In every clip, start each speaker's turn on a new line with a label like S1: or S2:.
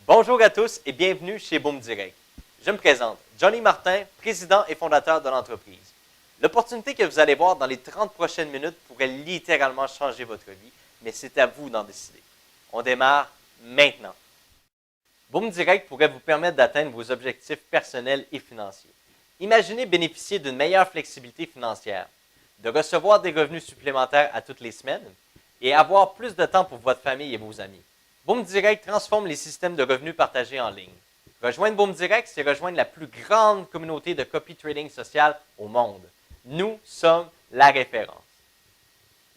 S1: Bonjour à tous et bienvenue chez Boom Direct. Je me présente, Johnny Martin, président et fondateur de l'entreprise. L'opportunité que vous allez voir dans les 30 prochaines minutes pourrait littéralement changer votre vie, mais c'est à vous d'en décider. On démarre maintenant. Boom Direct pourrait vous permettre d'atteindre vos objectifs personnels et financiers. Imaginez bénéficier d'une meilleure flexibilité financière, de recevoir des revenus supplémentaires à toutes les semaines et avoir plus de temps pour votre famille et vos amis. Boom Direct transforme les systèmes de revenus partagés en ligne. Rejoindre Boom Direct, c'est rejoindre la plus grande communauté de copy trading social au monde. Nous sommes la référence.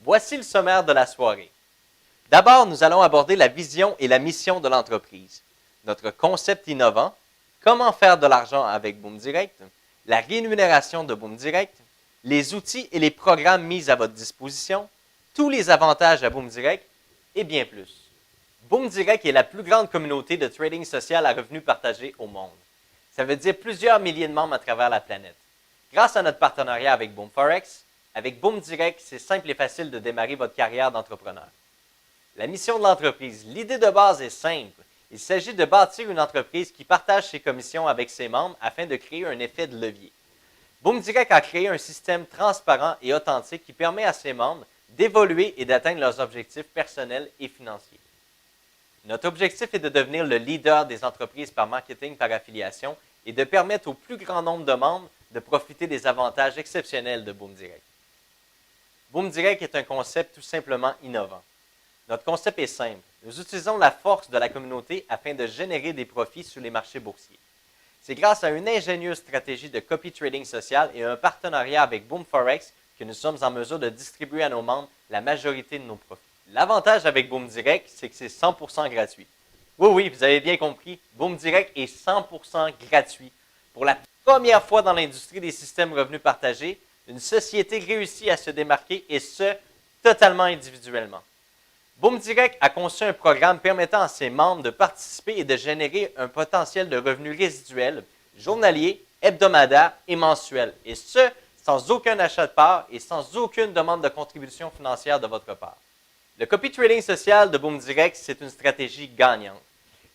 S1: Voici le sommaire de la soirée. D'abord, nous allons aborder la vision et la mission de l'entreprise, notre concept innovant, comment faire de l'argent avec Boom Direct, la rémunération de Boom Direct, les outils et les programmes mis à votre disposition, tous les avantages à Boom Direct et bien plus. Boom Direct est la plus grande communauté de trading social à revenus partagés au monde. Ça veut dire plusieurs milliers de membres à travers la planète. Grâce à notre partenariat avec Boom Forex, avec Boom Direct, c'est simple et facile de démarrer votre carrière d'entrepreneur. La mission de l'entreprise, l'idée de base est simple. Il s'agit de bâtir une entreprise qui partage ses commissions avec ses membres afin de créer un effet de levier. Boom Direct a créé un système transparent et authentique qui permet à ses membres d'évoluer et d'atteindre leurs objectifs personnels et financiers. Notre objectif est de devenir le leader des entreprises par marketing par affiliation et de permettre au plus grand nombre de membres de profiter des avantages exceptionnels de Boom Direct. Boom Direct est un concept tout simplement innovant. Notre concept est simple. Nous utilisons la force de la communauté afin de générer des profits sur les marchés boursiers. C'est grâce à une ingénieuse stratégie de copy trading social et un partenariat avec Boom Forex que nous sommes en mesure de distribuer à nos membres la majorité de nos profits. L'avantage avec Boom Direct, c'est que c'est 100% gratuit. Oui, vous avez bien compris, Boom Direct est 100% gratuit. Pour la première fois dans l'industrie des systèmes revenus partagés, une société réussit à se démarquer et ce, totalement individuellement. Boom Direct a conçu un programme permettant à ses membres de participer et de générer un potentiel de revenus résiduels, journaliers, hebdomadaires et mensuels. Et ce, sans aucun achat de part et sans aucune demande de contribution financière de votre part. Le copy trading social de Boom Direct, c'est une stratégie gagnante.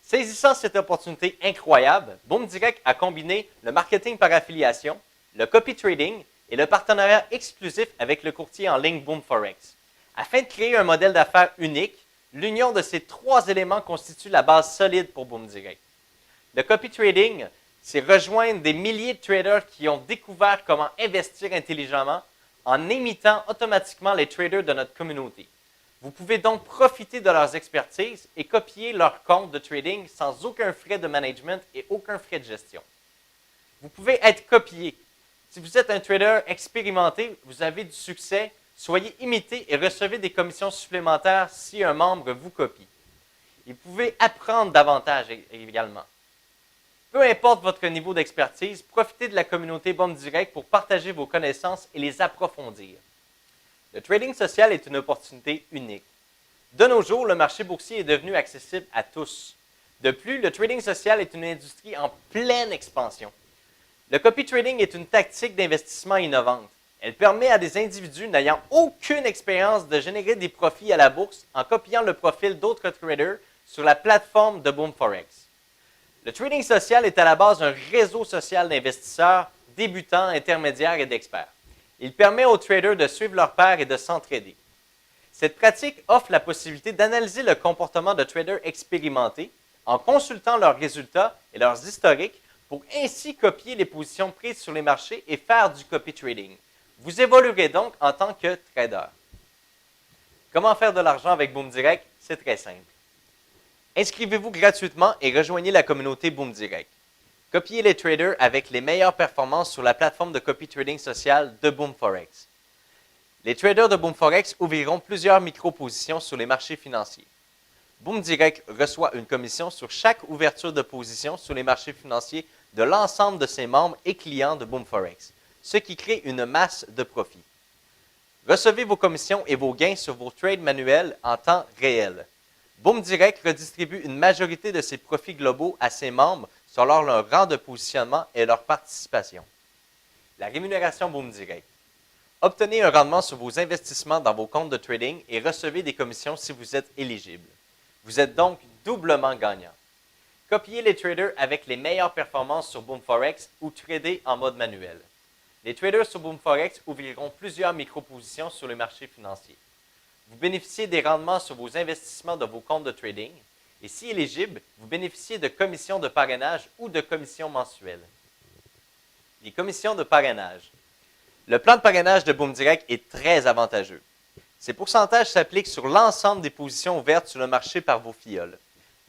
S1: Saisissant cette opportunité incroyable, Boom Direct a combiné le marketing par affiliation, le copy trading et le partenariat exclusif avec le courtier en ligne Boom Forex. Afin de créer un modèle d'affaires unique, l'union de ces trois éléments constitue la base solide pour Boom Direct. Le copy trading, c'est rejoindre des milliers de traders qui ont découvert comment investir intelligemment en imitant automatiquement les traders de notre communauté. Vous pouvez donc profiter de leurs expertises et copier leur compte de trading sans aucun frais de management et aucun frais de gestion. Vous pouvez être copié. Si vous êtes un trader expérimenté, vous avez du succès, soyez imité et recevez des commissions supplémentaires si un membre vous copie. Et vous pouvez apprendre davantage également. Peu importe votre niveau d'expertise, profitez de la communauté Boom Direct pour partager vos connaissances et les approfondir. Le trading social est une opportunité unique. De nos jours, le marché boursier est devenu accessible à tous. De plus, le trading social est une industrie en pleine expansion. Le copy trading est une tactique d'investissement innovante. Elle permet à des individus n'ayant aucune expérience de générer des profits à la bourse en copiant le profil d'autres traders sur la plateforme de Boom Forex. Le trading social est à la base un réseau social d'investisseurs, débutants, intermédiaires et d'experts. Il permet aux traders de suivre leurs pairs et de s'entraider. Cette pratique offre la possibilité d'analyser le comportement de traders expérimentés en consultant leurs résultats et leurs historiques pour ainsi copier les positions prises sur les marchés et faire du copy trading. Vous évoluerez donc en tant que trader. Comment faire de l'argent avec Boom Direct? C'est très simple. Inscrivez-vous gratuitement et rejoignez la communauté Boom Direct. Copiez les traders avec les meilleures performances sur la plateforme de copy trading social de Boom Forex. Les traders de Boom Forex ouvriront plusieurs micro-positions sur les marchés financiers. Boom Direct reçoit une commission sur chaque ouverture de position sur les marchés financiers de l'ensemble de ses membres et clients de Boom Forex, ce qui crée une masse de profits. Recevez vos commissions et vos gains sur vos trades manuels en temps réel. Boom Direct redistribue une majorité de ses profits globaux à ses membres selon leur rang de positionnement et leur participation. La rémunération Boom Direct. Obtenez un rendement sur vos investissements dans vos comptes de trading et recevez des commissions si vous êtes éligible. Vous êtes donc doublement gagnant. Copiez les traders avec les meilleures performances sur BoomForex ou tradez en mode manuel. Les traders sur BoomForex ouvriront plusieurs micro-positions sur le marché financier. Vous bénéficiez des rendements sur vos investissements de vos comptes de trading et si éligible, vous bénéficiez de commissions de parrainage ou de commissions mensuelles. Les commissions de parrainage. Le plan de parrainage de BoomDirect est très avantageux. Ces pourcentages s'appliquent sur l'ensemble des positions ouvertes sur le marché par vos filleuls.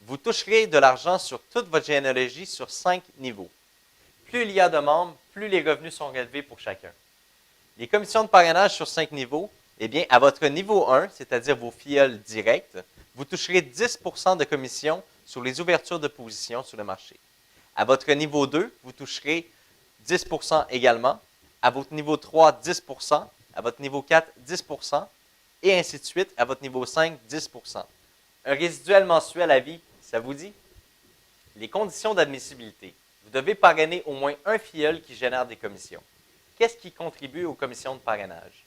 S1: Vous toucherez de l'argent sur toute votre généalogie sur 5 niveaux. Plus il y a de membres, plus les revenus sont élevés pour chacun. Les commissions de parrainage sur 5 niveaux, eh bien, à votre niveau 1, c'est-à-dire vos filleuls directs, vous toucherez 10% de commission sur les ouvertures de positions sur le marché. À votre niveau 2, vous toucherez 10% également. À votre niveau 3, 10%. À votre niveau 4, 10%. Et ainsi de suite. À votre niveau 5, 10%. Un résiduel mensuel à vie, ça vous dit? Les conditions d'admissibilité. Vous devez parrainer au moins un filleul qui génère des commissions. Qu'est-ce qui contribue aux commissions de parrainage?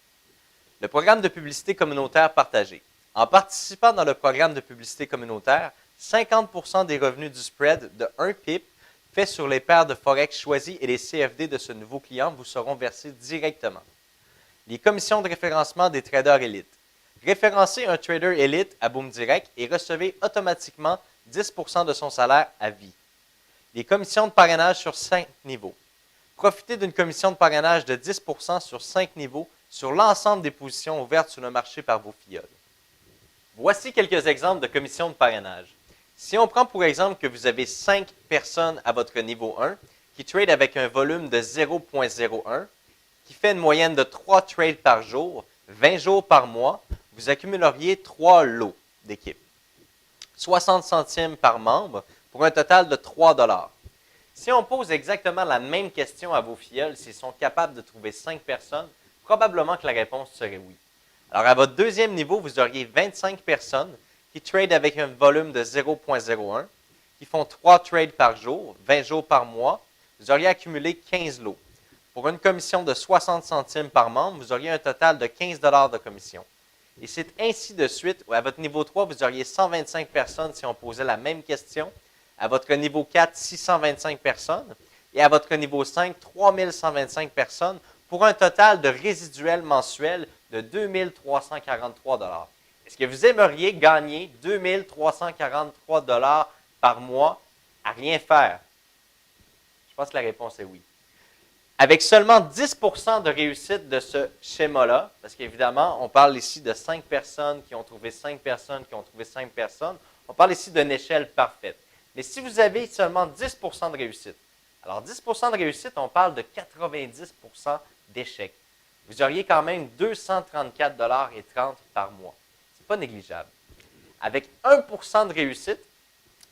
S1: Le programme de publicité communautaire partagé. En participant dans le programme de publicité communautaire, 50% des revenus du spread de 1 pip fait sur les paires de Forex choisies et les CFD de ce nouveau client vous seront versés directement. Les commissions de référencement des traders élites. Référencez un trader élite à BoomDirect et recevez automatiquement 10% de son salaire à vie. Les commissions de parrainage sur 5 niveaux. Profitez d'une commission de parrainage de 10% sur 5 niveaux sur l'ensemble des positions ouvertes sur le marché par vos filleuls. Voici quelques exemples de commissions de parrainage. Si on prend pour exemple que vous avez 5 personnes à votre niveau 1 qui tradent avec un volume de 0.01, qui fait une moyenne de 3 trades par jour, 20 jours par mois, vous accumuleriez 3 lots d'équipe. 60 centimes par membre pour un total de 3 $. Si on pose exactement la même question à vos filleuls s'ils sont capables de trouver 5 personnes, probablement que la réponse serait oui. Alors à votre deuxième niveau, vous auriez 25 personnes qui tradent avec un volume de 0.01, qui font 3 trades par jour, 20 jours par mois, vous auriez accumulé 15 lots. Pour une commission de 60 centimes par membre, vous auriez un total de 15 $ de commission. Et c'est ainsi de suite. À votre niveau 3, vous auriez 125 personnes si on posait la même question. À votre niveau 4, 625 personnes. Et à votre niveau 5, 3125 personnes pour un total de résiduel mensuel de 2343 $. Est-ce que vous aimeriez gagner 2343 $ par mois à rien faire? Je pense que la réponse est oui. Avec seulement 10% de réussite de ce schéma-là, parce qu'évidemment, on parle ici de 5 personnes qui ont trouvé 5 personnes qui ont trouvé 5 personnes, on parle ici d'une échelle parfaite. Mais si vous avez seulement 10% de réussite, alors 10% de réussite, on parle de 90% d'échecs. Vous auriez quand même 234,30 $ par mois. Ce n'est pas négligeable. Avec 1% de réussite,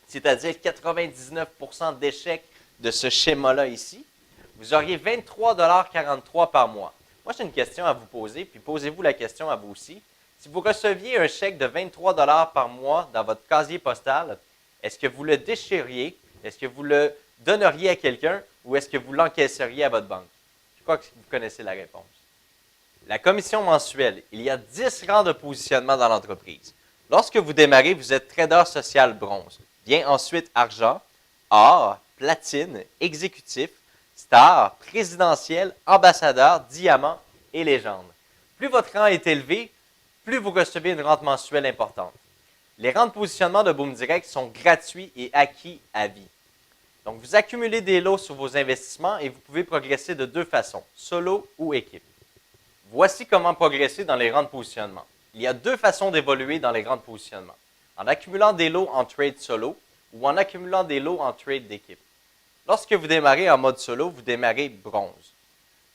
S1: c'est-à-dire 99% d'échecs de ce schéma-là ici, vous auriez 23,43 $ par mois. Moi, j'ai une question à vous poser, puis posez-vous la question à vous aussi. Si vous receviez un chèque de 23 $ par mois dans votre casier postal, est-ce que vous le déchireriez? Est-ce que vous le donneriez à quelqu'un ou est-ce que vous l'encaisseriez à votre banque? Je crois que vous connaissez la réponse. La commission mensuelle. Il y a 10 rangs de positionnement dans l'entreprise. Lorsque vous démarrez, vous êtes trader social bronze. Vient ensuite argent, or, platine, exécutif, star, présidentiel, ambassadeur, diamant et légende. Plus votre rang est élevé, plus vous recevez une rente mensuelle importante. Les rangs de positionnement de BoomDirect sont gratuits et acquis à vie. Donc, vous accumulez des lots sur vos investissements et vous pouvez progresser de deux façons, solo ou équipe. Voici comment progresser dans les rangs de positionnement. Il y a deux façons d'évoluer dans les rangs de positionnement. En accumulant des lots en trade solo ou en accumulant des lots en trade d'équipe. Lorsque vous démarrez en mode solo, vous démarrez bronze.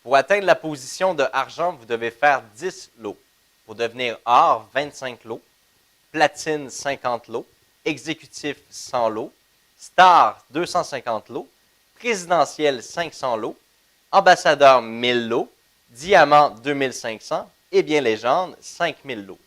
S1: Pour atteindre la position de argent, vous devez faire 10 lots. Pour devenir or, 25 lots. Platine, 50 lots. Exécutif, 100 lots. Star, 250 lots. Présidentiel, 500 lots. Ambassadeur, 1000 lots. Diamant, 2500. Et bien légende, 5000 lots.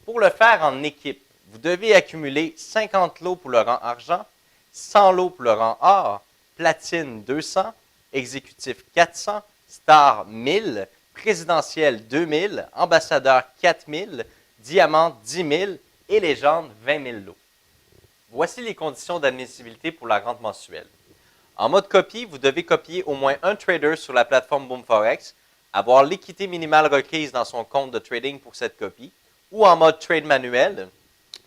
S1: Pour le faire en équipe, vous devez accumuler 50 lots pour le rang argent, 100 lots pour le rang or, platine 200, exécutif 400, star 1000, présidentiel 2000, ambassadeur 4000, diamant 10 000 et légende 20 000 lots. Voici les conditions d'admissibilité pour la rente mensuelle. En mode copie, vous devez copier au moins un trader sur la plateforme BoomForex, avoir l'équité minimale requise dans son compte de trading pour cette copie, ou en mode trade manuel,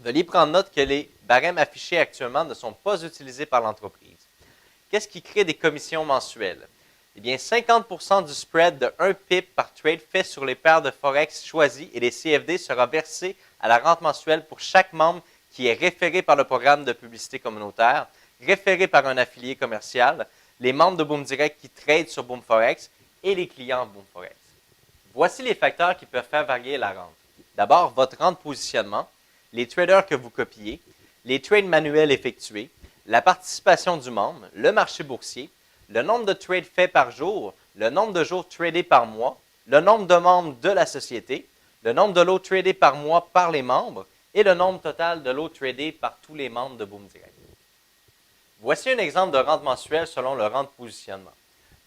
S1: veuillez prendre note que les barèmes affichés actuellement ne sont pas utilisés par l'entreprise. Qu'est-ce qui crée des commissions mensuelles? Eh bien, 50% du spread de 1 pip par trade fait sur les paires de Forex choisies et les CFD sera versé à la rente mensuelle pour chaque membre qui est référé par le programme de publicité communautaire, référé par un affilié commercial, les membres de BoomDirect qui tradent sur BoomForex et les clients BoomForex. Voici les facteurs qui peuvent faire varier la rente. D'abord, votre rente positionnement, les traders que vous copiez, les trades manuels effectués, la participation du membre, le marché boursier, le nombre de trades faits par jour, le nombre de jours tradés par mois, le nombre de membres de la société, le nombre de lots tradés par mois par les membres et le nombre total de lots tradés par tous les membres de BoomDirect. Voici un exemple de rente mensuelle selon le rente positionnement.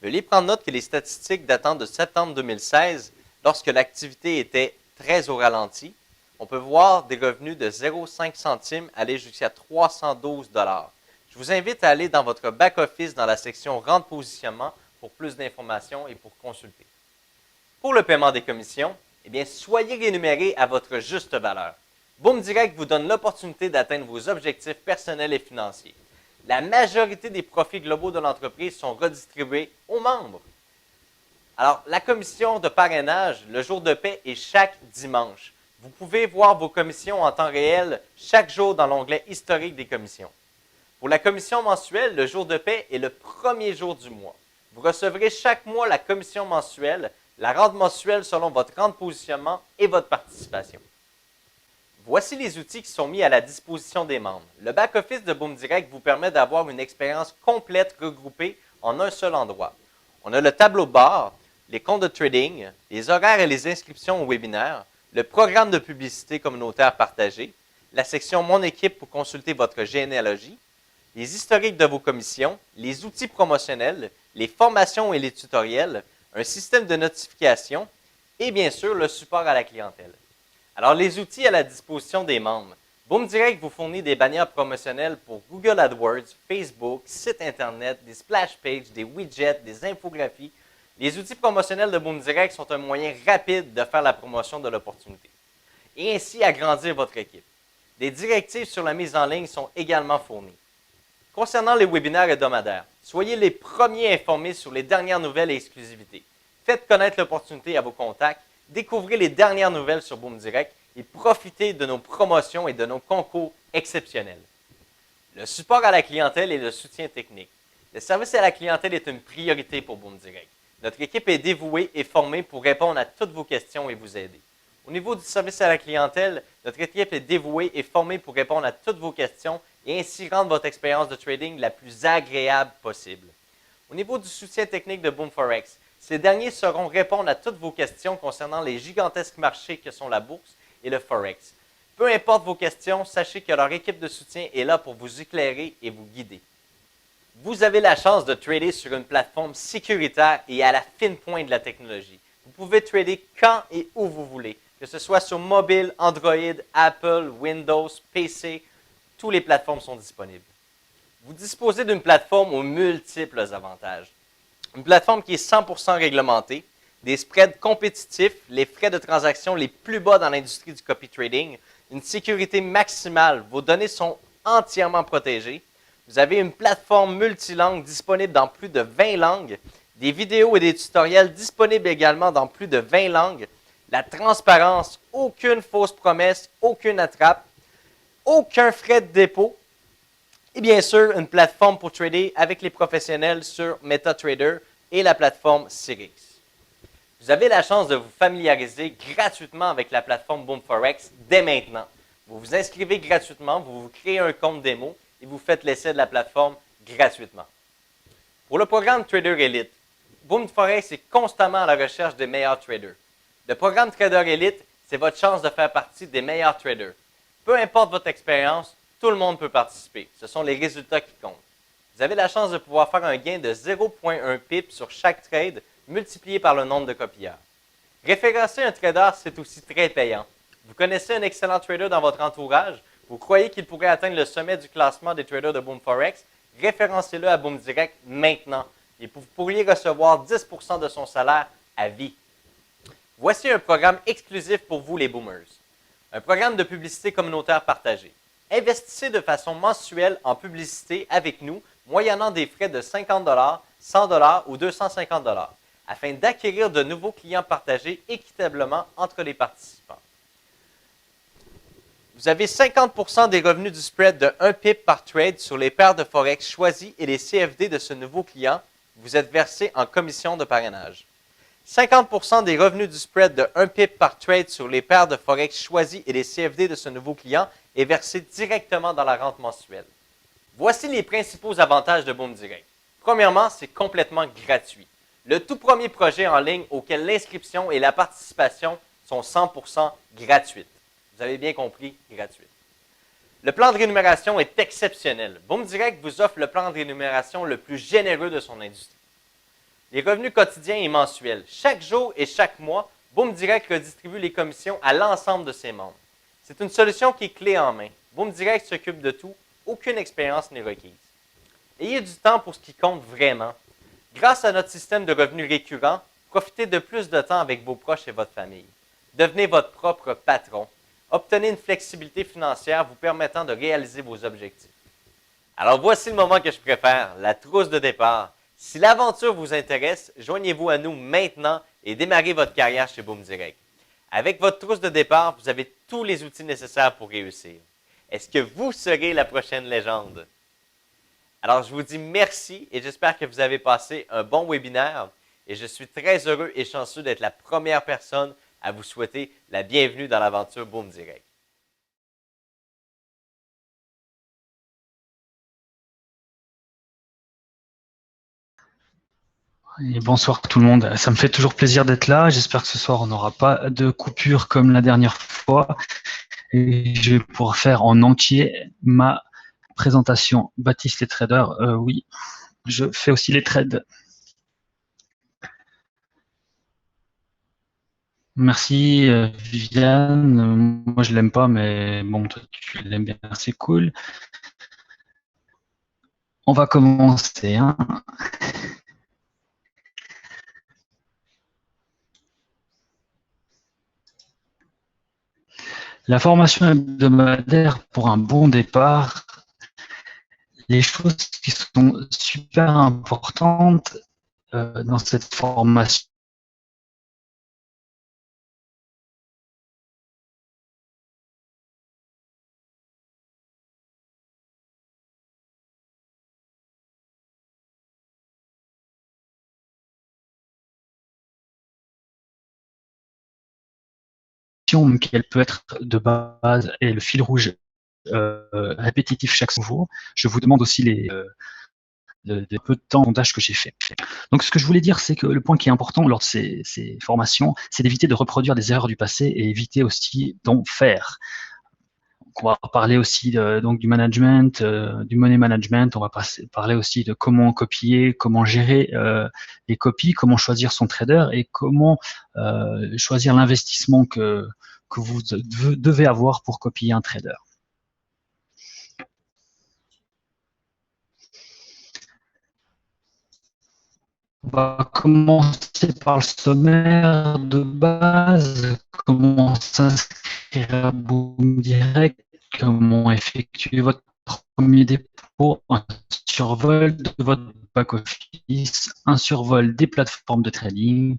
S1: Veuillez prendre note que les statistiques datant de septembre 2016, lorsque l'activité était très au ralenti, on peut voir des revenus de 0,5 centimes aller jusqu'à 312 $. Je vous invite à aller dans votre back-office dans la section Rente positionnement pour plus d'informations et pour consulter. Pour le paiement des commissions, eh bien, soyez rémunéré à votre juste valeur. BoomDirect vous donne l'opportunité d'atteindre vos objectifs personnels et financiers. La majorité des profits globaux de l'entreprise sont redistribués aux membres. Alors, la commission de parrainage, le jour de paie est chaque dimanche. Vous pouvez voir vos commissions en temps réel chaque jour dans l'onglet historique des commissions. Pour la commission mensuelle, le jour de paie est le premier jour du mois. Vous recevrez chaque mois la commission mensuelle, la rente mensuelle selon votre rente positionnement et votre participation. Voici les outils qui sont mis à la disposition des membres. Le back-office de BoomDirect vous permet d'avoir une expérience complète regroupée en un seul endroit. On a le tableau de bord, les comptes de trading, les horaires et les inscriptions aux webinaires, le programme de publicité communautaire partagé, la section Mon équipe pour consulter votre généalogie, les historiques de vos commissions, les outils promotionnels, les formations et les tutoriels, un système de notification et bien sûr le support à la clientèle. Alors les outils à la disposition des membres. BoomDirect vous fournit des bannières promotionnelles pour Google AdWords, Facebook, site internet, des splash pages, des widgets, des infographies. Les outils promotionnels de BoomDirect sont un moyen rapide de faire la promotion de l'opportunité et ainsi agrandir votre équipe. Des directives sur la mise en ligne sont également fournies. Concernant les webinaires hebdomadaires, soyez les premiers informés sur les dernières nouvelles et exclusivités. Faites connaître l'opportunité à vos contacts, découvrez les dernières nouvelles sur BoomDirect et profitez de nos promotions et de nos concours exceptionnels. Le support à la clientèle et le soutien technique. Le service à la clientèle est une priorité pour BoomDirect. Notre équipe est dévouée et formée pour répondre à toutes vos questions et vous aider. Au niveau du service à la clientèle, notre équipe est dévouée et formée pour répondre à toutes vos questions et ainsi rendre votre expérience de trading la plus agréable possible. Au niveau du soutien technique de BoomForex, ces derniers sauront répondre à toutes vos questions concernant les gigantesques marchés que sont la bourse et le Forex. Peu importe vos questions, sachez que leur équipe de soutien est là pour vous éclairer et vous guider. Vous avez la chance de trader sur une plateforme sécuritaire et à la fine pointe de la technologie. Vous pouvez trader quand et où vous voulez, que ce soit sur mobile, Android, Apple, Windows, PC, toutes les plateformes sont disponibles. Vous disposez d'une plateforme aux multiples avantages. Une plateforme qui est 100% réglementée, des spreads compétitifs, les frais de transaction les plus bas dans l'industrie du copy trading, une sécurité maximale, vos données sont entièrement protégées. Vous avez une plateforme multilangue disponible dans plus de 20 langues, des vidéos et des tutoriels disponibles également dans plus de 20 langues, la transparence, aucune fausse promesse, aucune attrape, aucun frais de dépôt et bien sûr une plateforme pour trader avec les professionnels sur MetaTrader et la plateforme Sirix. Vous avez la chance de vous familiariser gratuitement avec la plateforme BoomForex dès maintenant. Vous vous inscrivez gratuitement, vous vous créez un compte démo et vous faites l'essai de la plateforme gratuitement. Pour le programme Trader Elite, BoomForex est constamment à la recherche des meilleurs traders. Le programme Trader Elite, c'est votre chance de faire partie des meilleurs traders. Peu importe votre expérience, tout le monde peut participer. Ce sont les résultats qui comptent. Vous avez la chance de pouvoir faire un gain de 0,1 pip sur chaque trade multiplié par le nombre de copieurs. Référencer un trader, c'est aussi très payant. Vous connaissez un excellent trader dans votre entourage? Vous croyez qu'il pourrait atteindre le sommet du classement des traders de Boom Forex? Référencez-le à Boom Direct maintenant et vous pourriez recevoir 10% de son salaire à vie. Voici un programme exclusif pour vous les boomers. Un programme de publicité communautaire partagé. Investissez de façon mensuelle en publicité avec nous, moyennant des frais de 50 $, 100 $ ou 250 $, afin d'acquérir de nouveaux clients partagés équitablement entre les participants. Vous avez 50% des revenus du spread de 1 pip par trade sur les paires de Forex choisies et les CFD de ce nouveau client vous êtes versé en commission de parrainage. 50% des revenus du spread de 1 pip par trade sur les paires de Forex choisies et les CFD de ce nouveau client est versé directement dans la rente mensuelle. Voici les principaux avantages de Boom Direct. Premièrement, c'est complètement gratuit. Le tout premier projet en ligne auquel l'inscription et la participation sont 100% gratuites. Vous avez bien compris, gratuite. Le plan de rémunération est exceptionnel. Boom Direct vous offre le plan de rémunération le plus généreux de son industrie. Les revenus quotidiens et mensuels. Chaque jour et chaque mois, Boom Direct redistribue les commissions à l'ensemble de ses membres. C'est une solution qui est clé en main. Boom Direct s'occupe de tout. Aucune expérience n'est requise. Ayez du temps pour ce qui compte vraiment. Grâce à notre système de revenus récurrents, profitez de plus de temps avec vos proches et votre famille. Devenez votre propre patron. Obtenez une flexibilité financière vous permettant de réaliser vos objectifs. Alors voici le moment que je préfère, la trousse de départ. Si l'aventure vous intéresse, joignez-vous à nous maintenant et démarrez votre carrière chez Boom Direct. Avec votre trousse de départ, vous avez tous les outils nécessaires pour réussir. Est-ce que vous serez la prochaine légende? Alors je vous dis merci et j'espère que vous avez passé un bon webinaire et je suis très heureux et chanceux d'être la première personne à vous souhaiter la bienvenue dans l'aventure Boom Direct.
S2: Et bonsoir tout le monde. Ça me fait toujours plaisir d'être là. J'espère que ce soir, on n'aura pas de coupure comme la dernière fois. Et je vais pouvoir faire en entier ma présentation. Baptiste les traders, oui, je fais aussi les trades. Merci Viviane. Moi, je l'aime pas, mais bon, toi, tu l'aimes bien, c'est cool. On va commencer. Hein. La formation hebdomadaire pour un bon départ, les choses qui sont super importantes dans cette formation, qu'elle peut être de base et le fil rouge répétitif chaque jour. Je vous demande aussi de peu de temps de sondage que j'ai fait. Donc ce que je voulais dire, c'est que le point qui est important lors de ces formations, c'est d'éviter de reproduire des erreurs du passé et éviter aussi d'en faire. Donc, on va parler aussi donc du management, du money management. On va parler aussi de comment copier, comment gérer les copies, comment choisir son trader et comment choisir l'investissement que vous devez avoir pour copier un trader. On va commencer par le sommaire de base, comment s'inscrire à Boom Direct, comment effectuer votre premier dépôt, un survol de votre back-office, un survol des plateformes de trading,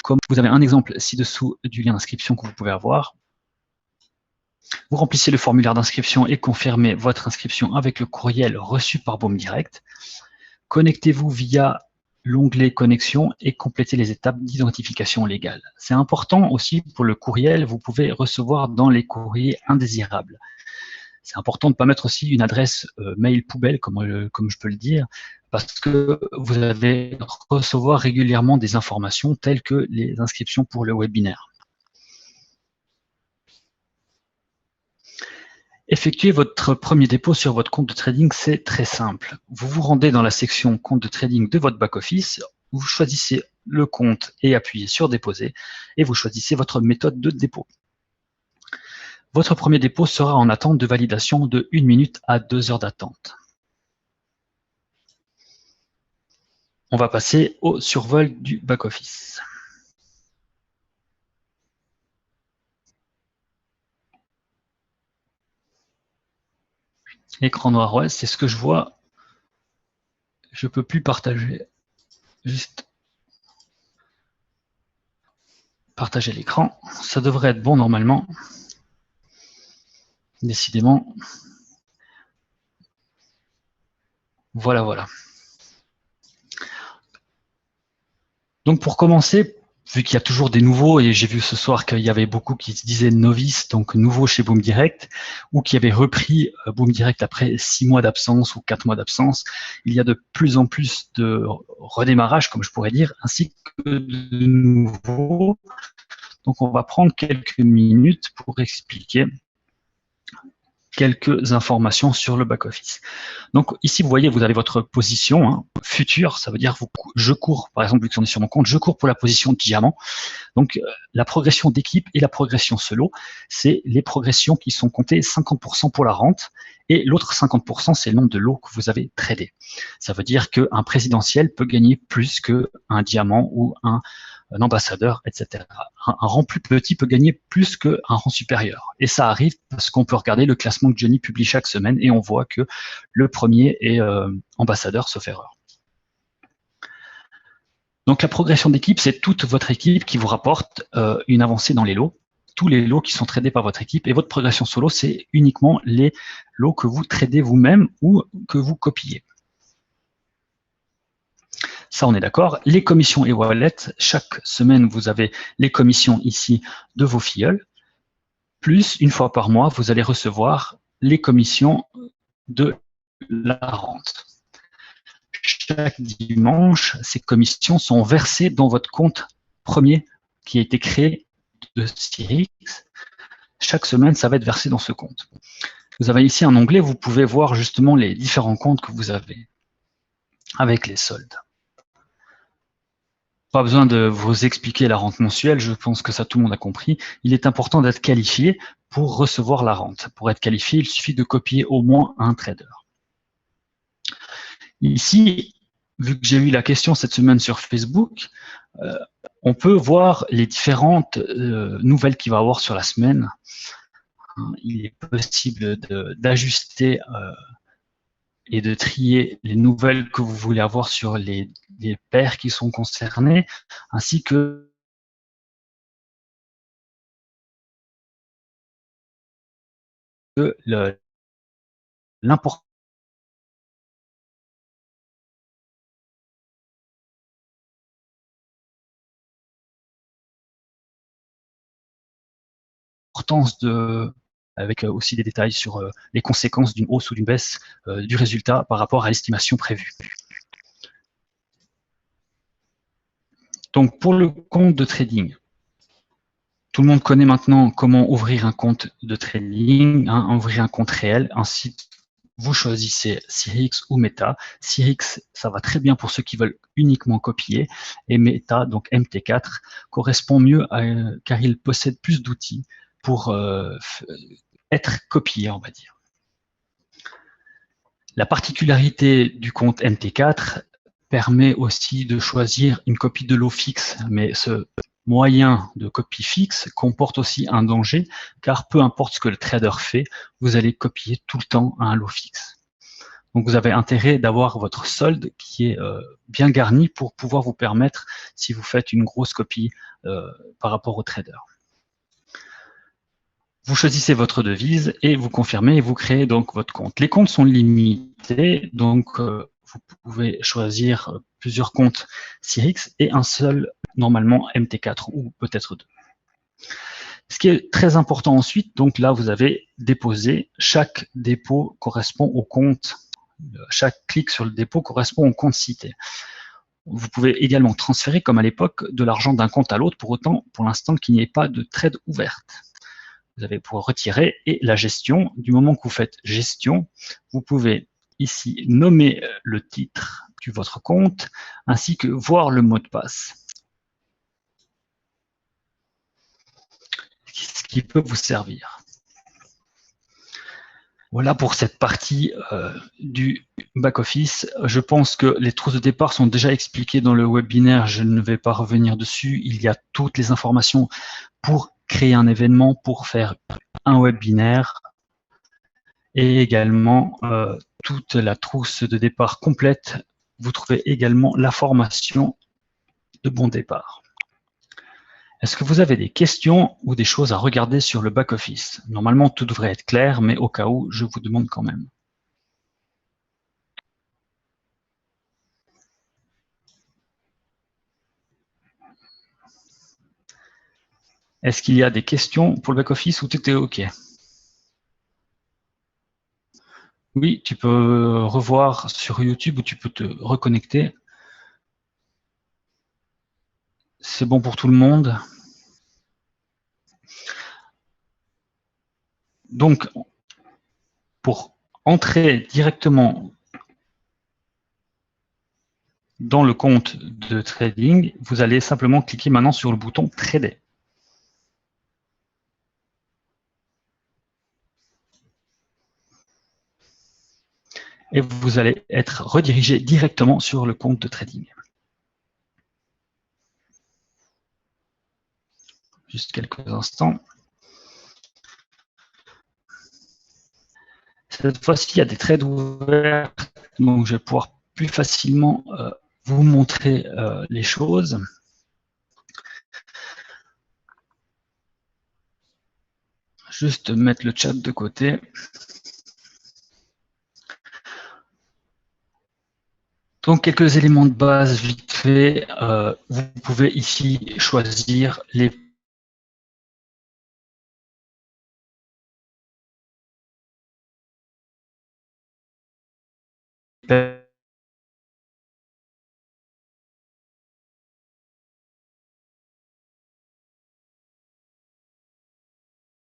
S2: comme vous avez un exemple ci-dessous du lien d'inscription que vous pouvez avoir. Vous remplissez le formulaire d'inscription et confirmez votre inscription avec le courriel reçu par Boom Direct. Connectez-vous via l'onglet connexion et complétez les étapes d'identification légale. C'est important aussi pour le courriel, vous pouvez recevoir dans les courriers indésirables. C'est important de ne pas mettre aussi une adresse mail poubelle, comme je peux le dire, parce que vous allez recevoir régulièrement des informations telles que les inscriptions pour le webinaire. effectuer votre premier dépôt sur votre compte de trading, c'est très simple. Vous vous rendez dans la section compte de trading de votre back-office, vous choisissez le compte et appuyez sur déposer et vous choisissez votre méthode de dépôt. Votre premier dépôt sera en attente de validation de 1 minute à 2 heures d'attente. On va passer au survol du back-office. Écran noir, ouais, c'est ce que je vois. Je ne peux plus partager. Juste partager l'écran. Ça devrait être bon normalement. Décidément. Voilà, voilà. Donc pour commencer, vu qu'il y a toujours des nouveaux, et j'ai vu ce soir qu'il y avait beaucoup qui se disaient novices, donc nouveaux chez Boom Direct, ou qui avaient repris Boom Direct après 6 mois d'absence ou 4 mois d'absence, il y a de plus en plus de redémarrage, comme je pourrais dire, ainsi que de nouveaux. Donc on va prendre quelques minutes pour expliquer quelques informations sur le back-office. Donc ici, vous voyez, vous avez votre position future, ça veut dire je cours, par exemple, vu qu'on est sur mon compte, je cours pour la position diamant. Donc la progression d'équipe et la progression solo, c'est les progressions qui sont comptées 50% pour la rente et l'autre 50%, c'est le nombre de lots que vous avez tradé. Ça veut dire qu'un présidentiel peut gagner plus qu'un diamant ou un ambassadeur, etc. Un rang plus petit peut gagner plus qu'un rang supérieur. Et ça arrive parce qu'on peut regarder le classement que Johnny publie chaque semaine et on voit que le premier est ambassadeur, sauf erreur. Donc la progression d'équipe, c'est toute votre équipe qui vous rapporte une avancée dans les lots, tous les lots qui sont tradés par votre équipe, et votre progression solo, c'est uniquement les lots que vous tradez vous-même ou que vous copiez. Ça, on est d'accord. Les commissions et wallets, chaque semaine, vous avez les commissions ici de vos filleuls. Plus, une fois par mois, vous allez recevoir les commissions de la rente. Chaque dimanche, ces commissions sont versées dans votre compte premier qui a été créé de Sirix. Chaque semaine, ça va être versé dans ce compte. Vous avez ici un onglet, vous pouvez voir justement les différents comptes que vous avez avec les soldes. Pas besoin de vous expliquer la rente mensuelle, je pense que ça tout le monde a compris. Il est important d'être qualifié pour recevoir la rente. Pour être qualifié, il suffit de copier au moins un trader. Ici, vu que j'ai eu la question cette semaine sur Facebook, on peut voir les différentes nouvelles qu'il va y avoir sur la semaine. Il est possible d'ajuster et de trier les nouvelles que vous voulez avoir sur les paires qui sont concernées, ainsi que l'importance avec aussi des détails sur les conséquences d'une hausse ou d'une baisse du résultat par rapport à l'estimation prévue. Donc pour le compte de trading, tout le monde connaît maintenant comment ouvrir un compte de trading, ouvrir un compte réel, ainsi vous choisissez Sirix ou Meta. Sirix, ça va très bien pour ceux qui veulent uniquement copier, et Meta, donc MT4, correspond mieux car il possède plus d'outils pour être copié, on va dire. La particularité du compte MT4 permet aussi de choisir une copie de lot fixe, mais ce moyen de copie fixe comporte aussi un danger, car peu importe ce que le trader fait, vous allez copier tout le temps un lot fixe. Donc vous avez intérêt d'avoir votre solde qui est bien garni pour pouvoir vous permettre, si vous faites une grosse copie par rapport au trader. Vous choisissez votre devise et vous confirmez et vous créez donc votre compte. Les comptes sont limités, donc vous pouvez choisir plusieurs comptes Sirix et un seul, normalement, MT4 ou peut-être deux. Ce qui est très important ensuite, donc là, vous avez déposé. Chaque dépôt correspond au compte. Chaque clic sur le dépôt correspond au compte cité. Vous pouvez également transférer, comme à l'époque, de l'argent d'un compte à l'autre, pour autant, pour l'instant, qu'il n'y ait pas de trade ouverte. vous avez pour retirer, et la gestion. Du moment que vous faites gestion, vous pouvez ici nommer le titre de votre compte, ainsi que voir le mot de passe, ce qui peut vous servir. Voilà pour cette partie du back-office. Je pense que les trousses de départ sont déjà expliquées dans le webinaire. Je ne vais pas revenir dessus. Il y a toutes les informations pour créer un événement, pour faire un webinaire, et également toute la trousse de départ complète. Vous trouvez également la formation de bon départ. Est-ce que vous avez des questions ou des choses à regarder sur le back-office? Normalement, tout devrait être clair, mais au cas où, je vous demande quand même. Est-ce qu'il y a des questions pour le back-office ou tout est OK? Oui, tu peux revoir sur YouTube ou tu peux te reconnecter. C'est bon pour tout le monde? Donc, pour entrer directement dans le compte de trading, vous allez simplement cliquer maintenant sur le bouton Trader. Et vous allez être redirigé directement sur le compte de trading. Juste quelques instants. Cette fois-ci, il y a des trades ouverts, donc je vais pouvoir plus facilement vous montrer les choses. Juste mettre le chat de côté. Donc, quelques éléments de base vite fait. Vous pouvez ici choisir les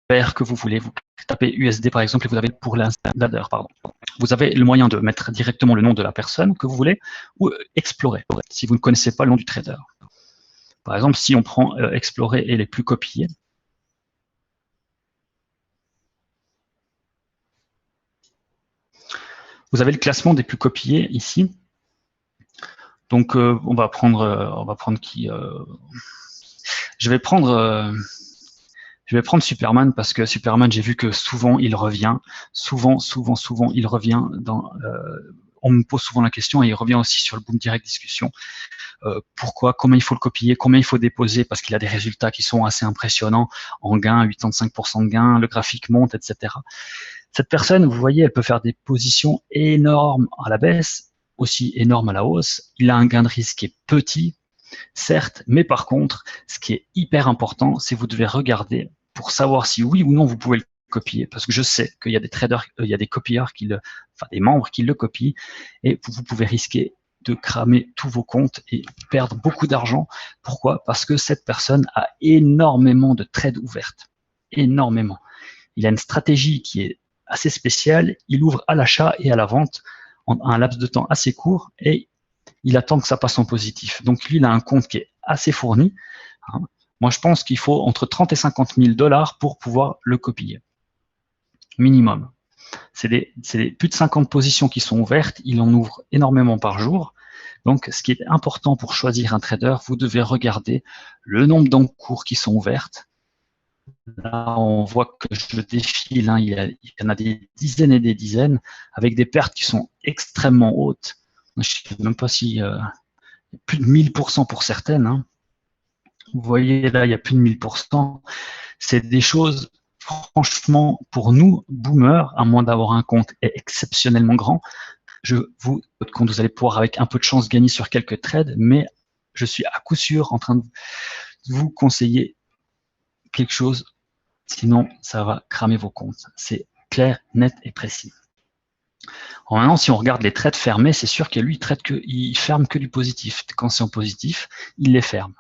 S2: paires que vous voulez. Vous tapez USD par exemple et vous avez pour l'installer, pardon. Vous avez le moyen de mettre directement le nom de la personne que vous voulez ou explorer si vous ne connaissez pas le nom du trader. Par exemple, si on prend explorer et les plus copiés, vous avez le classement des plus copiés ici. Donc, on va prendre qui je vais prendre Superman parce que Superman, j'ai vu que souvent il revient, souvent il revient dans. On me pose souvent la question et il revient aussi sur le Boom Direct Discussion. Pourquoi, comment il faut le copier, combien il faut déposer parce qu'il a des résultats qui sont assez impressionnants en gain, 85% de gain, le graphique monte, etc. Cette personne, vous voyez, elle peut faire des positions énormes à la baisse, aussi énormes à la hausse. Il a un gain de risque qui est petit, certes, mais par contre, ce qui est hyper important, c'est que vous devez regarder pour savoir si oui ou non vous pouvez le copier, parce que je sais qu'il y a des traders, il y a des copieurs des membres qui le copient, et vous pouvez risquer de cramer tous vos comptes et perdre beaucoup d'argent. Pourquoi? Parce que cette personne a énormément de trades ouvertes, énormément. Il a une stratégie qui est assez spéciale. Il ouvre à l'achat et à la vente en un laps de temps assez court et il attend que ça passe en positif. Donc lui, il a un compte qui est assez fourni. Moi, je pense qu'il faut entre 30 et 50 000 $ pour pouvoir le copier. Minimum. C'est plus de 50 positions qui sont ouvertes. Il en ouvre énormément par jour. Donc, ce qui est important pour choisir un trader, vous devez regarder le nombre d'encours qui sont ouvertes. Là, on voit que je défile. Il y en a des dizaines et des dizaines avec des pertes qui sont extrêmement hautes. Je ne sais même pas si plus de 1000% pour certaines. Hein. Vous voyez là, il y a plus de 1000%. C'est des choses, franchement, pour nous, boomers, à moins d'avoir un compte exceptionnellement grand, votre compte, vous allez pouvoir, avec un peu de chance, gagner sur quelques trades, mais je suis à coup sûr en train de vous conseiller quelque chose, sinon ça va cramer vos comptes. C'est clair, net et précis. Alors maintenant, si on regarde les trades fermés, c'est sûr que lui, il ferme que du positif. Quand c'est en positif, il les ferme.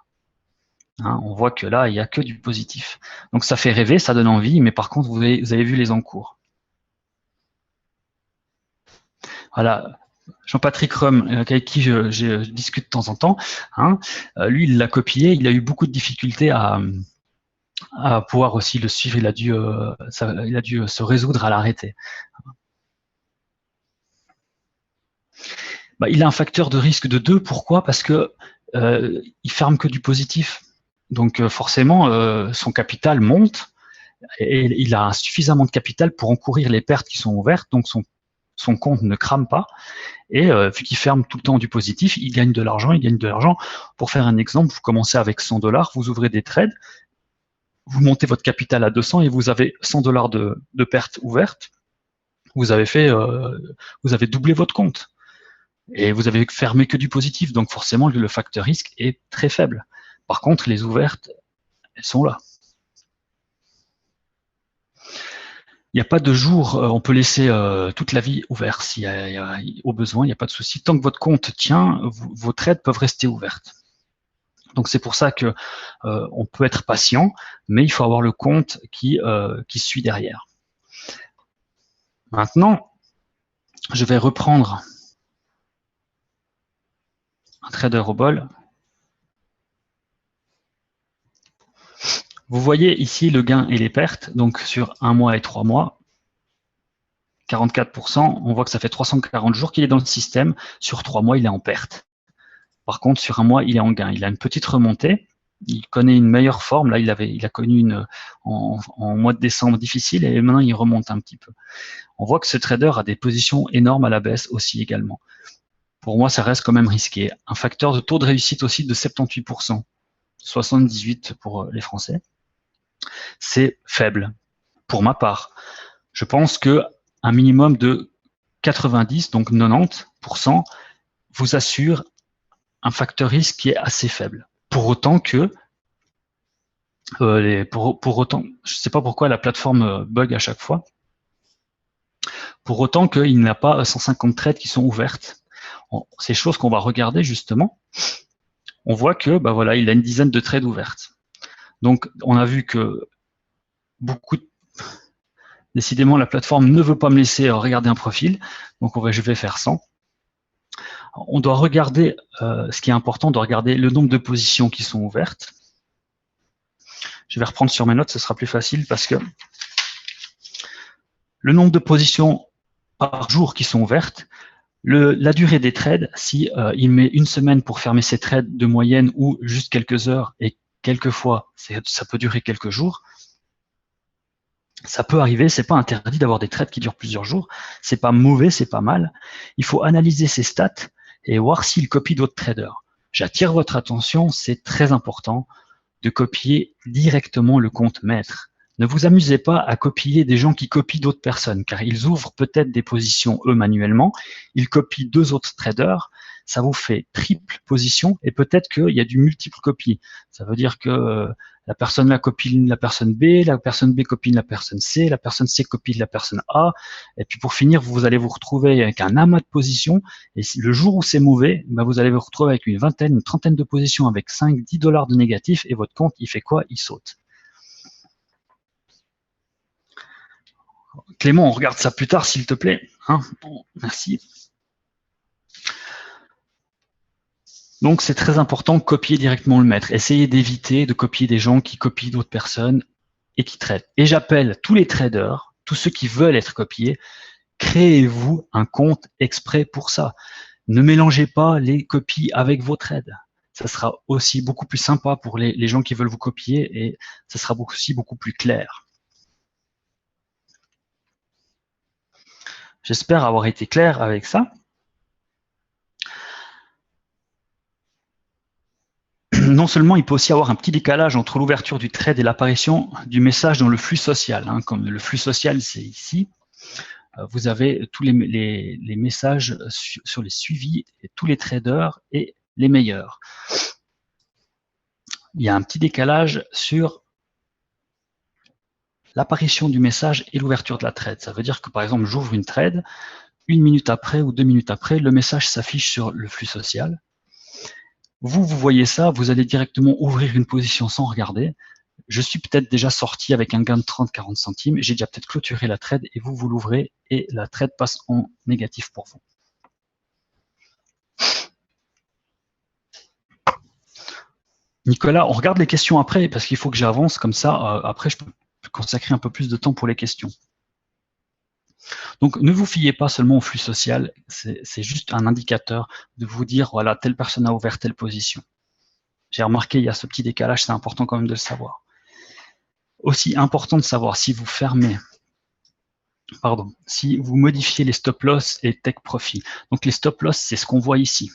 S2: Hein, on voit que là, il n'y a que du positif. Donc ça fait rêver, ça donne envie, mais par contre, vous avez vu les encours. Voilà, Jean-Patrick Rum, avec qui je discute de temps en temps, hein, lui, il l'a copié, il a eu beaucoup de difficultés à pouvoir aussi le suivre, il a dû se résoudre à l'arrêter. Bah, il a un facteur de risque de 2, pourquoi? Parce que il ferme que du positif. Donc forcément, son capital monte, et il a suffisamment de capital pour encourir les pertes qui sont ouvertes, donc son compte ne crame pas, et vu qu'il ferme tout le temps du positif, il gagne de l'argent, il gagne de l'argent. Pour faire un exemple, vous commencez avec 100 $, vous ouvrez des trades, vous montez votre capital à 200 et vous avez 100 $ de pertes ouvertes, vous avez doublé votre compte. Et vous avez fermé que du positif, donc forcément le facteur risque est très faible. Par contre, les ouvertes, elles sont là. Il n'y a pas de jour, on peut laisser toute la vie ouverte au besoin, il n'y a pas de souci. Tant que votre compte tient, vos trades peuvent rester ouvertes. Donc c'est pour ça que on peut être patient, mais il faut avoir le compte qui suit derrière. Maintenant, je vais reprendre un trader au bol. Vous voyez ici le gain et les pertes, donc sur 1 mois et 3 mois, 44%, on voit que ça fait 340 jours qu'il est dans le système, sur 3 mois il est en perte. Par contre, sur 1 mois, il est en gain. Il a une petite remontée, il connaît une meilleure forme, là il a connu une en mois de décembre difficile, et maintenant il remonte un petit peu. On voit que ce trader a des positions énormes à la baisse aussi également. Pour moi, ça reste quand même risqué. Un facteur de taux de réussite aussi de 78%, 78% pour les Français. C'est faible, pour ma part. Je pense que un minimum de 90, donc 90%, vous assure un facteur risque qui est assez faible. Pour autant que, pour autant, je ne sais pas pourquoi la plateforme bug à chaque fois, pour autant qu'il n'a pas 150 trades qui sont ouvertes. Ces choses qu'on va regarder justement, on voit que bah voilà, il a une dizaine de trades ouvertes. Donc on a vu que décidément la plateforme ne veut pas me laisser regarder un profil, donc je vais faire 100. On doit regarder, ce qui est important, on doit regarder le nombre de positions qui sont ouvertes. Je vais reprendre sur mes notes, ce sera plus facile parce que le nombre de positions par jour qui sont ouvertes, la durée des trades, si il met une semaine pour fermer ses trades de moyenne ou juste quelques heures, et quelquefois ça peut durer quelques jours, ça peut arriver, c'est pas interdit d'avoir des trades qui durent plusieurs jours, c'est pas mauvais, c'est pas mal. Il faut analyser ses stats et voir s'il copie d'autres traders. J'attire votre attention, c'est très important de copier directement le compte maître. Ne vous amusez pas à copier des gens qui copient d'autres personnes, car ils ouvrent peut-être des positions eux manuellement, ils copient 2 autres traders, ça vous fait triple position, et peut-être qu'il y a du multiple copie. Ça veut dire que la personne là copie la personne B, la personne B copie la personne C, la personne C copie la personne A, et puis pour finir, vous allez vous retrouver avec un amas de positions, et le jour où c'est mauvais, ben vous allez vous retrouver avec une vingtaine, une trentaine de positions avec 5, 10 $ de négatifs, et votre compte, il fait quoi? Il saute. Clément, on regarde ça plus tard, s'il te plaît. Hein, bon, merci. Donc, c'est très important de copier directement le maître. Essayez d'éviter de copier des gens qui copient d'autres personnes et qui traitent. Et j'appelle tous les traders, tous ceux qui veulent être copiés, créez-vous un compte exprès pour ça. Ne mélangez pas les copies avec vos trades. Ça sera aussi beaucoup plus sympa pour les gens qui veulent vous copier, et ça sera aussi beaucoup plus clair. J'espère avoir été clair avec ça. Non seulement il peut aussi avoir un petit décalage entre l'ouverture du trade et l'apparition du message dans le flux social. Hein, comme le flux social, c'est ici. Vous avez tous les messages sur les suivis, et tous les traders et les meilleurs. Il y a un petit décalage sur l'apparition du message et l'ouverture de la trade. Ça veut dire que par exemple, j'ouvre une trade, 1 minute après ou 2 minutes après, le message s'affiche sur le flux social. vous voyez ça, vous allez directement ouvrir une position sans regarder. Je suis peut-être déjà sorti avec un gain de 30-40 centimes, j'ai déjà peut-être clôturé la trade et vous l'ouvrez et la trade passe en négatif pour vous. Nicolas, on regarde les questions après parce qu'il faut que j'avance comme ça. Après, je peux consacrer un peu plus de temps pour les questions. Donc, ne vous fiez pas seulement au flux social, c'est juste un indicateur de vous dire, voilà, telle personne a ouvert telle position. J'ai remarqué, il y a ce petit décalage, c'est important quand même de le savoir. Aussi important de savoir si vous fermez, si vous modifiez les stop loss et take profit. Donc, les stop loss, c'est ce qu'on voit ici.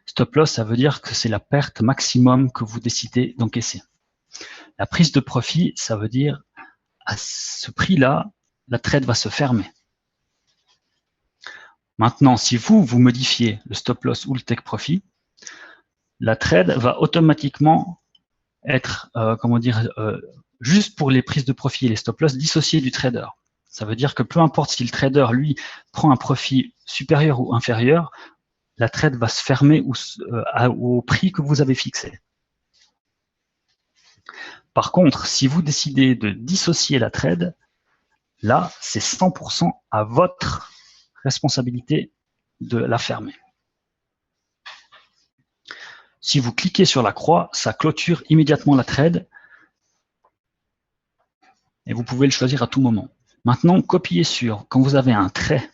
S2: Stop loss, ça veut dire que c'est la perte maximum que vous décidez d'encaisser. La prise de profit, ça veut dire à ce prix-là, la trade va se fermer. Maintenant, si vous modifiez le stop loss ou le take profit, la trade va automatiquement être, juste pour les prises de profit et les stop loss, dissociée du trader. Ça veut dire que peu importe si le trader, lui, prend un profit supérieur ou inférieur, la trade va se fermer au prix que vous avez fixé. Par contre, si vous décidez de dissocier la trade, là, c'est 100% à votre responsabilité de la fermer. Si vous cliquez sur la croix, ça clôture immédiatement la trade et vous pouvez le choisir à tout moment. Maintenant, copier sur, quand vous avez un trait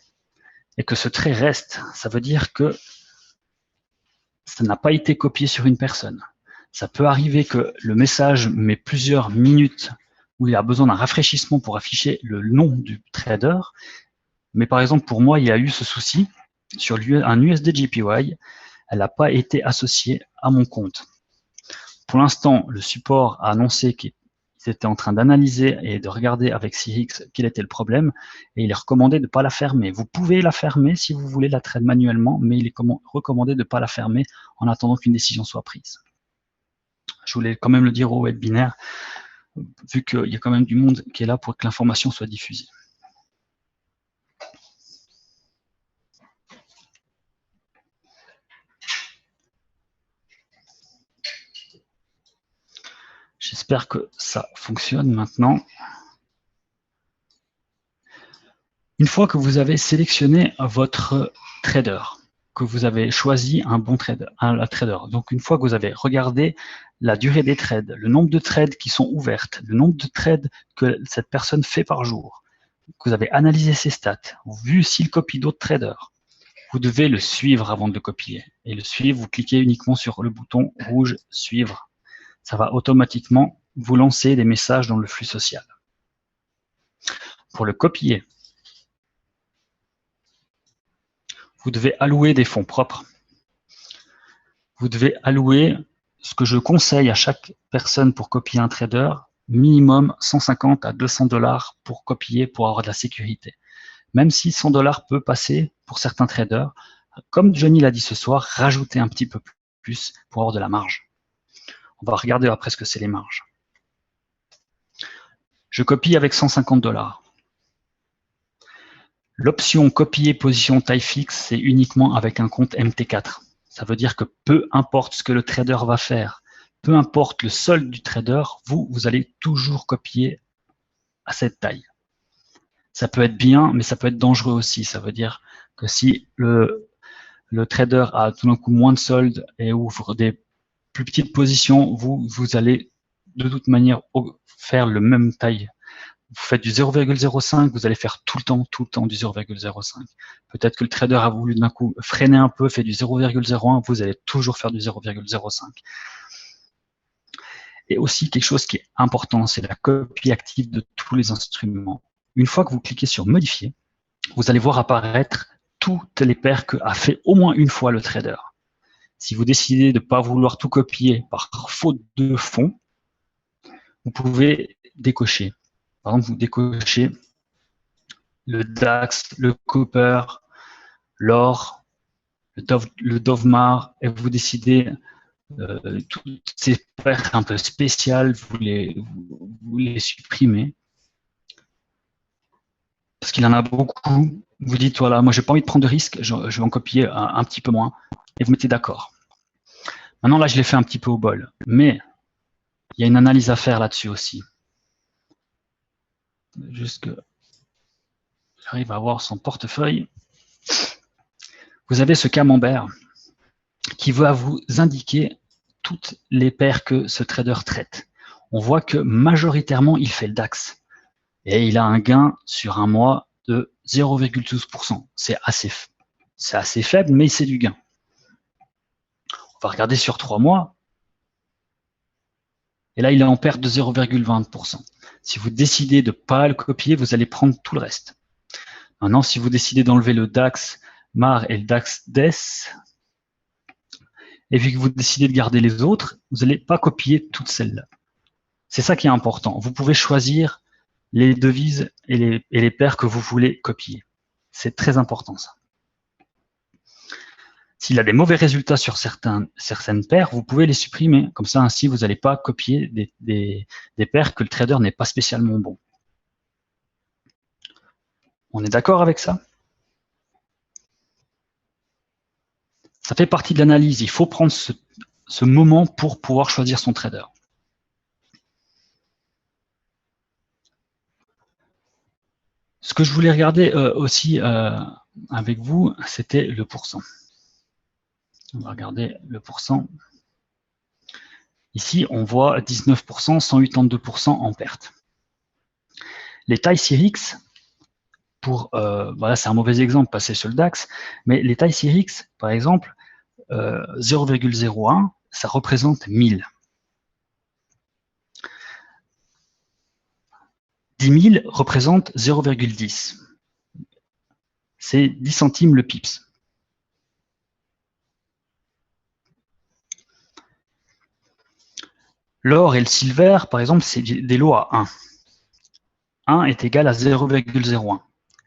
S2: et que ce trait reste, ça veut dire que ça n'a pas été copié sur une personne. Ça peut arriver que le message met plusieurs minutes où il a besoin d'un rafraîchissement pour afficher le nom du trader. Mais par exemple, pour moi, il y a eu ce souci sur un USD JPY. Elle n'a pas été associée à mon compte. Pour l'instant, le support a annoncé qu'ils étaient en train d'analyser et de regarder avec CX quel était le problème et il est recommandé de ne pas la fermer. Vous pouvez la fermer si vous voulez la trade manuellement, mais il est recommandé de ne pas la fermer en attendant qu'une décision soit prise. Je voulais quand même le dire au webinaire, vu qu'il y a quand même du monde qui est là pour que l'information soit diffusée. J'espère que ça fonctionne maintenant. Une fois que vous avez sélectionné votre trader, que vous avez choisi un bon trader, donc une fois que vous avez regardé la durée des trades, le nombre de trades qui sont ouvertes, le nombre de trades que cette personne fait par jour, que vous avez analysé ses stats, vu s'il copie d'autres traders, vous devez le suivre avant de le copier. Et le suivre, vous cliquez uniquement sur le bouton rouge « Suivre ». Ça va automatiquement vous lancer des messages dans le flux social. Pour le copier, vous devez allouer des fonds propres. Vous devez allouer ce que je conseille à chaque personne pour copier un trader, minimum 150 à 200 $ pour copier, pour avoir de la sécurité. Même si 100 $ peut passer pour certains traders, comme Johnny l'a dit ce soir, rajoutez un petit peu plus pour avoir de la marge. On va regarder après ce que c'est les marges. Je copie avec 150 $. L'option copier position taille fixe, c'est uniquement avec un compte MT4. Ça veut dire que peu importe ce que le trader va faire, peu importe le solde du trader, vous allez toujours copier à cette taille. Ça peut être bien, mais ça peut être dangereux aussi. Ça veut dire que si le trader a tout d'un coup moins de solde et ouvre des plus petites positions, vous allez de toute manière faire le même taille. Vous faites du 0,05, vous allez faire tout le temps du 0,05. Peut-être que le trader a voulu d'un coup freiner un peu, fait du 0,01, vous allez toujours faire du 0,05. Et aussi, quelque chose qui est important, c'est la copie active de tous les instruments. Une fois que vous cliquez sur modifier, vous allez voir apparaître toutes les paires qu'a fait au moins une fois le trader. Si vous décidez de ne pas vouloir tout copier par faute de fond, vous pouvez décocher. Par exemple, vous décochez le DAX, le Copper, l'or, le Dovemar, et vous décidez toutes ces paires un peu spéciales, vous les supprimez. Parce qu'il en a beaucoup. Vous dites, voilà, moi, j'ai pas envie de prendre de risques, je vais en copier un petit peu moins, et vous mettez d'accord. Maintenant, là, je l'ai fait un petit peu au bol. Mais il y a une analyse à faire là-dessus aussi. Juste que j'arrive à avoir son portefeuille. Vous avez ce camembert qui va vous indiquer toutes les paires que ce trader traite. On voit que majoritairement, il fait le DAX. Et il a un gain sur un mois de 0,12%. C'est assez faible, mais c'est du gain. On va regarder sur 3 mois. Et là, il est en perte de 0,20%. Si vous décidez de ne pas le copier, vous allez prendre tout le reste. Maintenant, si vous décidez d'enlever le DAX MAR et le DAX DES, et puis que vous décidez de garder les autres, vous n'allez pas copier toutes celles-là. C'est ça qui est important. Vous pouvez choisir les devises et les paires que vous voulez copier. C'est très important, ça. S'il a des mauvais résultats sur certaines paires, vous pouvez les supprimer. Comme ça, ainsi, vous n'allez pas copier des paires que le trader n'est pas spécialement bon. On est d'accord avec ça? Ça fait partie de l'analyse. Il faut prendre ce moment pour pouvoir choisir son trader. Ce que je voulais regarder aussi avec vous, c'était le pourcent. On va regarder le pourcent. Ici, on voit 19%, 182% en perte. Les tailles CIRIX, voilà, c'est un mauvais exemple passé sur le DAX, mais les tailles CIRIX, par exemple, 0,01, ça représente 1000. 10 000 représente 0,10. C'est 10 centimes le pips. L'or et le silver, par exemple, c'est des lots à 1. 1 est égal à 0,01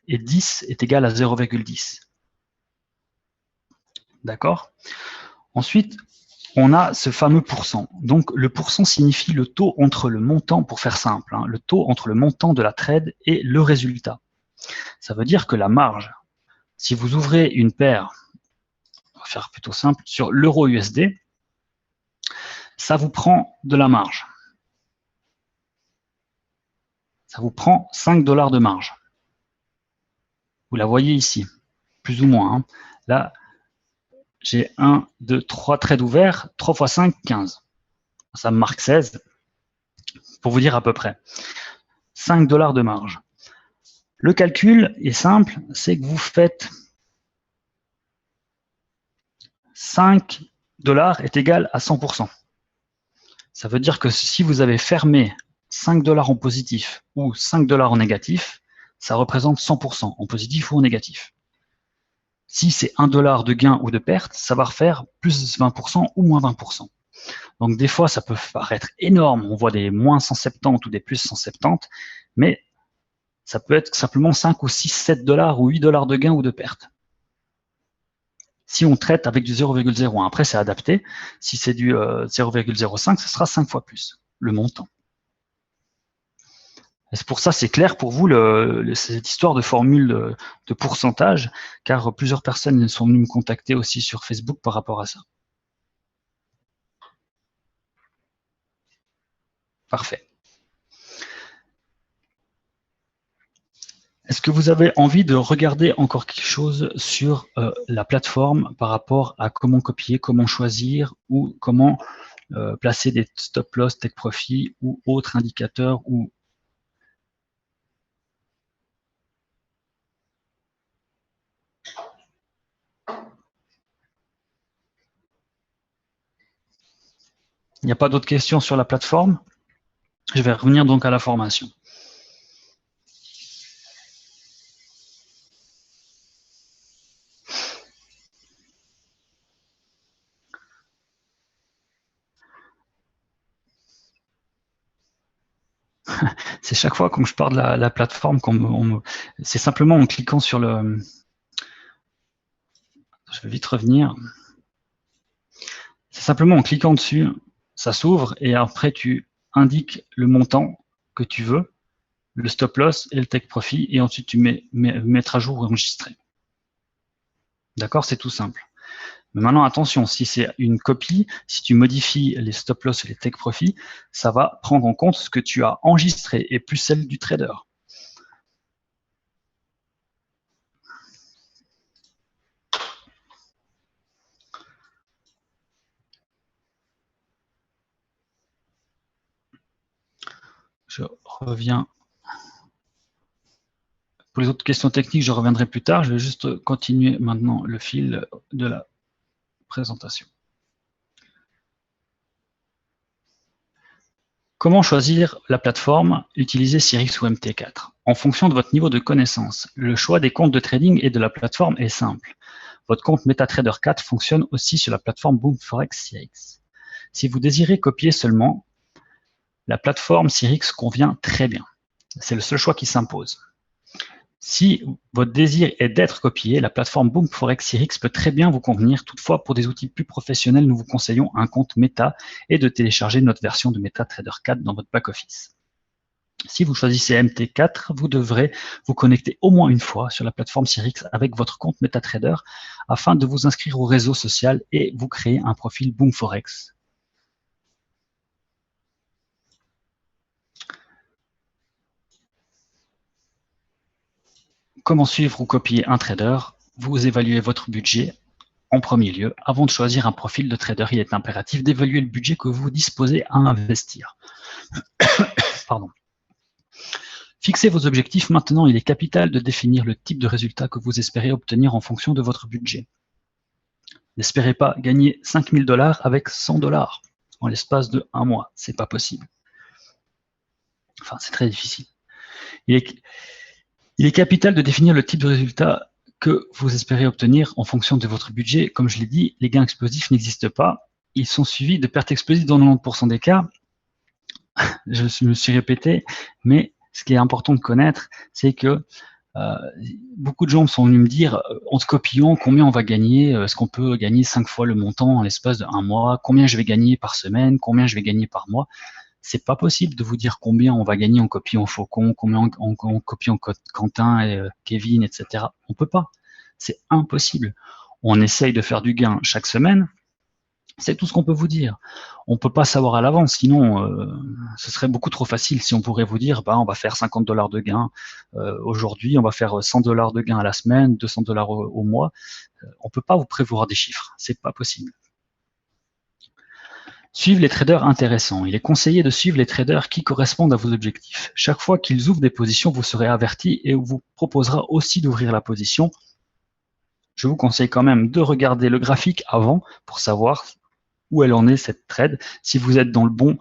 S2: et 10 est égal à 0,10. D'accord? Ensuite, on a ce fameux pourcent. Donc, le pourcent signifie le taux entre le montant, pour faire simple, hein, le taux entre le montant de la trade et le résultat. Ça veut dire que la marge, si vous ouvrez une paire, on va faire plutôt simple, sur l'euro USD, ça vous prend de la marge. Ça vous prend 5 $ de marge. Vous la voyez ici, plus ou moins. Hein. Là, j'ai 1, 2, 3 trades ouverts, 3 x 5, 15. Ça me marque 16, pour vous dire à peu près. 5 $ de marge. Le calcul est simple, c'est que vous faites 5 $ est égal à 100%. Ça veut dire que si vous avez fermé 5 $ en positif ou 5 $ en négatif, ça représente 100% en positif ou en négatif. Si c'est 1 $ de gain ou de perte, ça va refaire plus 20% ou moins 20%. Donc des fois, ça peut paraître énorme, on voit des moins 170 ou des plus 170, mais ça peut être simplement 5 ou 6, 7 $ ou 8 $ de gain ou de perte. Si on traite avec du 0,01, après c'est adapté. Si c'est du 0,05, ce sera 5 fois plus, le montant. Et c'est pour ça, c'est clair pour vous, cette histoire de formule de pourcentage, car plusieurs personnes sont venues me contacter aussi sur Facebook par rapport à ça. Parfait. Est-ce que vous avez envie de regarder encore quelque chose sur la plateforme par rapport à comment copier, comment choisir ou comment placer des stop-loss, take-profit ou autres indicateurs ou il n'y a pas d'autres questions sur la plateforme? Je vais revenir donc à la formation. C'est chaque fois quand je parle de la plateforme, c'est simplement en cliquant sur le... Je vais vite revenir. C'est simplement en cliquant dessus, ça s'ouvre et après tu indiques le montant que tu veux, le stop loss et le take profit, et ensuite tu mets mettre à jour ou enregistrer. D'accord, c'est tout simple. Mais maintenant, attention, si c'est une copie, si tu modifies les stop loss et les take profit, ça va prendre en compte ce que tu as enregistré et plus celle du trader. Je reviens. Pour les autres questions techniques, je reviendrai plus tard. Je vais juste continuer maintenant le fil de la présentation. Comment choisir la plateforme, utiliser Cyrix ou MT4? En fonction de votre niveau de connaissance, le choix des comptes de trading et de la plateforme est simple. Votre compte MetaTrader 4 fonctionne aussi sur la plateforme BoomForex Cyrix. Si vous désirez copier seulement, la plateforme Cyrix convient très bien. C'est le seul choix qui s'impose. Si votre désir est d'être copié, la plateforme BoomForex Cyrix peut très bien vous convenir. Toutefois, pour des outils plus professionnels, nous vous conseillons un compte Meta et de télécharger notre version de MetaTrader 4 dans votre back-office. Si vous choisissez MT4, vous devrez vous connecter au moins une fois sur la plateforme Cyrix avec votre compte MetaTrader afin de vous inscrire au réseau social et vous créer un profil BoomForex. Comment suivre ou copier un trader? Vous évaluez votre budget en premier lieu. Avant de choisir un profil de trader, il est impératif d'évaluer le budget que vous disposez à investir. Pardon. Fixez vos objectifs maintenant. Il est capital de définir le type de résultat que vous espérez obtenir en fonction de votre budget. N'espérez pas gagner 5 000 $ avec 100 $ en l'espace de 1 mois. C'est pas possible. Enfin, c'est très difficile. Il est capital de définir le type de résultat que vous espérez obtenir en fonction de votre budget. Comme je l'ai dit, les gains explosifs n'existent pas. Ils sont suivis de pertes explosives dans 90% des cas. Je me suis répété, mais ce qui est important de connaître, c'est que beaucoup de gens sont venus me dire, en te copiant, combien on va gagner? Est-ce qu'on peut gagner 5 fois le montant en l'espace de 1 mois? Combien je vais gagner par semaine? Combien je vais gagner par mois? C'est pas possible de vous dire combien on va gagner en copiant Faucon, combien en copiant Quentin et Kevin, etc. On peut pas. C'est impossible. On essaye de faire du gain chaque semaine. C'est tout ce qu'on peut vous dire. On peut pas savoir à l'avance, sinon ce serait beaucoup trop facile si on pourrait vous dire, bah, on va faire 50 $ de gain aujourd'hui, on va faire 100 $ de gain à la semaine, 200 $ au mois. On peut pas vous prévoir des chiffres. C'est pas possible. Suivre les traders intéressants. Il est conseillé de suivre les traders qui correspondent à vos objectifs. Chaque fois qu'ils ouvrent des positions, vous serez averti et on vous proposera aussi d'ouvrir la position. Je vous conseille quand même de regarder le graphique avant pour savoir où elle en est cette trade, si vous êtes dans le bon,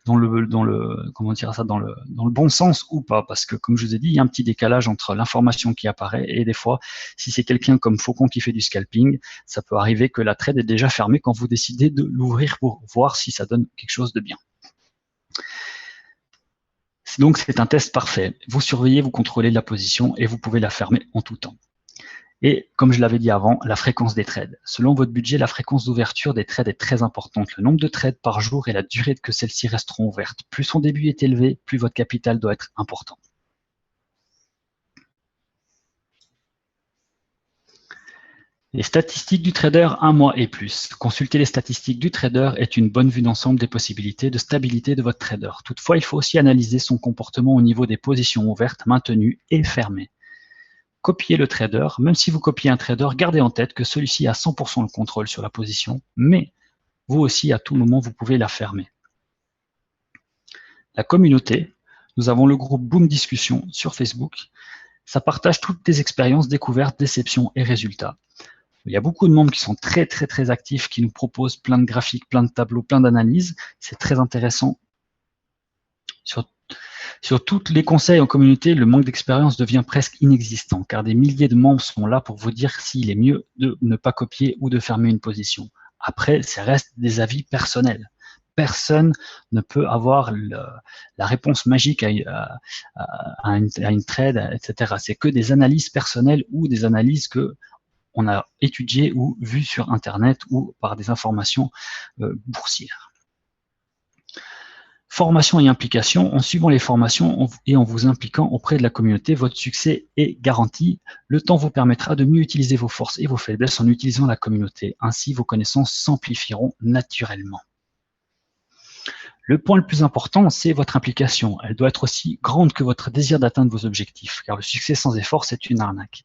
S2: comment dire ça, dans le bon sens ou pas, parce que comme je vous ai dit, il y a un petit décalage entre l'information qui apparaît et des fois, si c'est quelqu'un comme Faucon qui fait du scalping, ça peut arriver que la trade est déjà fermée quand vous décidez de l'ouvrir pour voir si ça donne quelque chose de bien. Donc c'est un test parfait. Vous surveillez, vous contrôlez la position et vous pouvez la fermer en tout temps. Et comme je l'avais dit avant, la fréquence des trades. Selon votre budget, la fréquence d'ouverture des trades est très importante. Le nombre de trades par jour et la durée que celles-ci resteront ouvertes. Plus son début est élevé, plus votre capital doit être important. Les statistiques du trader 1 mois et plus. Consulter les statistiques du trader est une bonne vue d'ensemble des possibilités de stabilité de votre trader. Toutefois, il faut aussi analyser son comportement au niveau des positions ouvertes, maintenues et fermées. Copiez le trader. Même si vous copiez un trader, gardez en tête que celui-ci a 100% le contrôle sur la position, mais vous aussi, à tout moment, vous pouvez la fermer. La communauté, nous avons le groupe Boom Discussion sur Facebook. Ça partage toutes les expériences, découvertes, déceptions et résultats. Il y a beaucoup de membres qui sont très, très, très actifs, qui nous proposent plein de graphiques, plein de tableaux, plein d'analyses. C'est très intéressant. Sur tous les conseils en communauté, le manque d'expérience devient presque inexistant, car des milliers de membres sont là pour vous dire s'il est mieux de ne pas copier ou de fermer une position. Après, ça reste des avis personnels. Personne ne peut avoir la réponse magique à une trade, etc. C'est que des analyses personnelles ou des analyses que on a étudiées ou vues sur Internet ou par des informations boursières. Formation et implication. En suivant les formations et en vous impliquant auprès de la communauté, votre succès est garanti. Le temps vous permettra de mieux utiliser vos forces et vos faiblesses en utilisant la communauté. Ainsi, vos connaissances s'amplifieront naturellement. Le point le plus important, c'est votre implication. Elle doit être aussi grande que votre désir d'atteindre vos objectifs, car le succès sans effort, c'est une arnaque.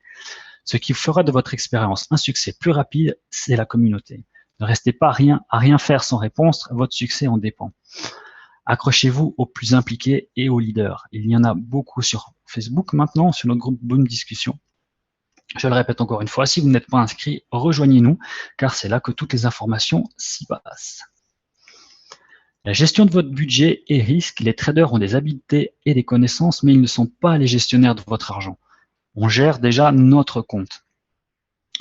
S2: Ce qui fera de votre expérience un succès plus rapide, c'est la communauté. Ne restez pas à rien faire sans réponse, votre succès en dépend. Accrochez-vous aux plus impliqués et aux leaders. Il y en a beaucoup sur Facebook maintenant, sur notre groupe Boom Discussion. Je le répète encore une fois, si vous n'êtes pas inscrit, rejoignez-nous, car c'est là que toutes les informations s'y passent. La gestion de votre budget et risque, les traders ont des habiletés et des connaissances, mais ils ne sont pas les gestionnaires de votre argent. On gère déjà notre compte.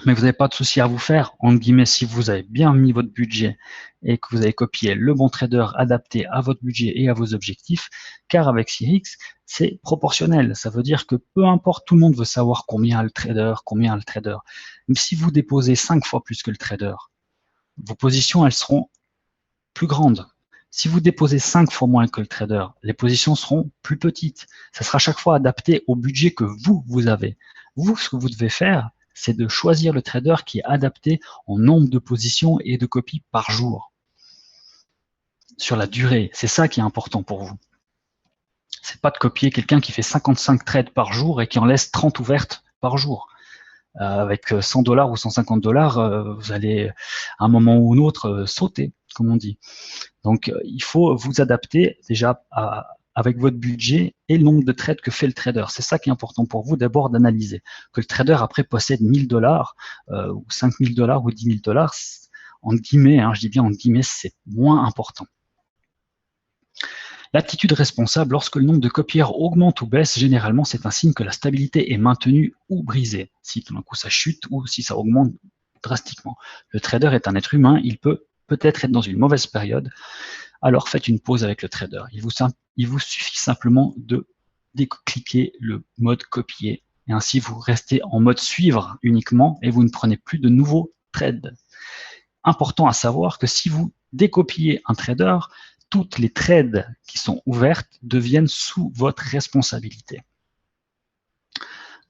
S2: Mais vous n'avez pas de souci à vous faire, entre guillemets, si vous avez bien mis votre budget et que vous avez copié le bon trader adapté à votre budget et à vos objectifs, car avec Cyrix, c'est proportionnel. Ça veut dire que peu importe, tout le monde veut savoir combien a le trader, combien a le trader. Même si vous déposez 5 fois plus que le trader, vos positions, elles seront plus grandes. Si vous déposez 5 fois moins que le trader, les positions seront plus petites. Ça sera chaque fois adapté au budget que vous avez. Vous, ce que vous devez faire, c'est de choisir le trader qui est adapté en nombre de positions et de copies par jour. Sur la durée, c'est ça qui est important pour vous. C'est pas de copier quelqu'un qui fait 55 trades par jour et qui en laisse 30 ouvertes par jour. Avec 100 $ ou 150 $, vous allez à un moment ou un autre sauter, comme on dit. Donc, il faut vous adapter déjà avec votre budget et le nombre de trades que fait le trader. C'est ça qui est important pour vous d'abord d'analyser. Que le trader après possède 1000 $ ou 5000 $ ou 10 000 $, en guillemets, je dis bien en guillemets, c'est moins important. L'attitude responsable, lorsque le nombre de copieurs augmente ou baisse, généralement c'est un signe que la stabilité est maintenue ou brisée. Si tout d'un coup ça chute ou si ça augmente drastiquement. Le trader est un être humain, il peut peut-être être dans une mauvaise période, alors faites une pause avec le trader. Il vous suffit simplement de décliquer le mode copier et ainsi vous restez en mode suivre uniquement et vous ne prenez plus de nouveaux trades. Important à savoir que si vous décopiez un trader, toutes les trades qui sont ouvertes deviennent sous votre responsabilité.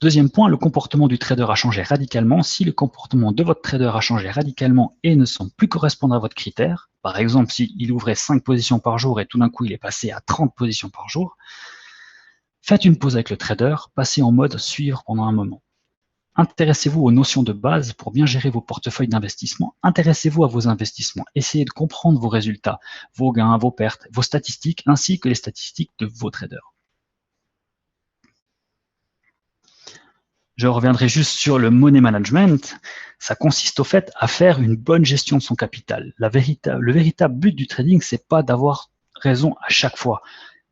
S2: Deuxième point, le comportement du trader a changé radicalement. Si le comportement de votre trader a changé radicalement et ne semble plus correspondre à votre critère, par exemple, s'il ouvrait 5 positions par jour et tout d'un coup il est passé à 30 positions par jour, faites une pause avec le trader, passez en mode suivre pendant un moment. Intéressez-vous aux notions de base pour bien gérer vos portefeuilles d'investissement. Intéressez-vous à vos investissements. Essayez de comprendre vos résultats, vos gains, vos pertes, vos statistiques, ainsi que les statistiques de vos traders. Je reviendrai juste sur le money management. Ça consiste au fait à faire une bonne gestion de son capital. Le véritable but du trading, c'est pas d'avoir raison à chaque fois.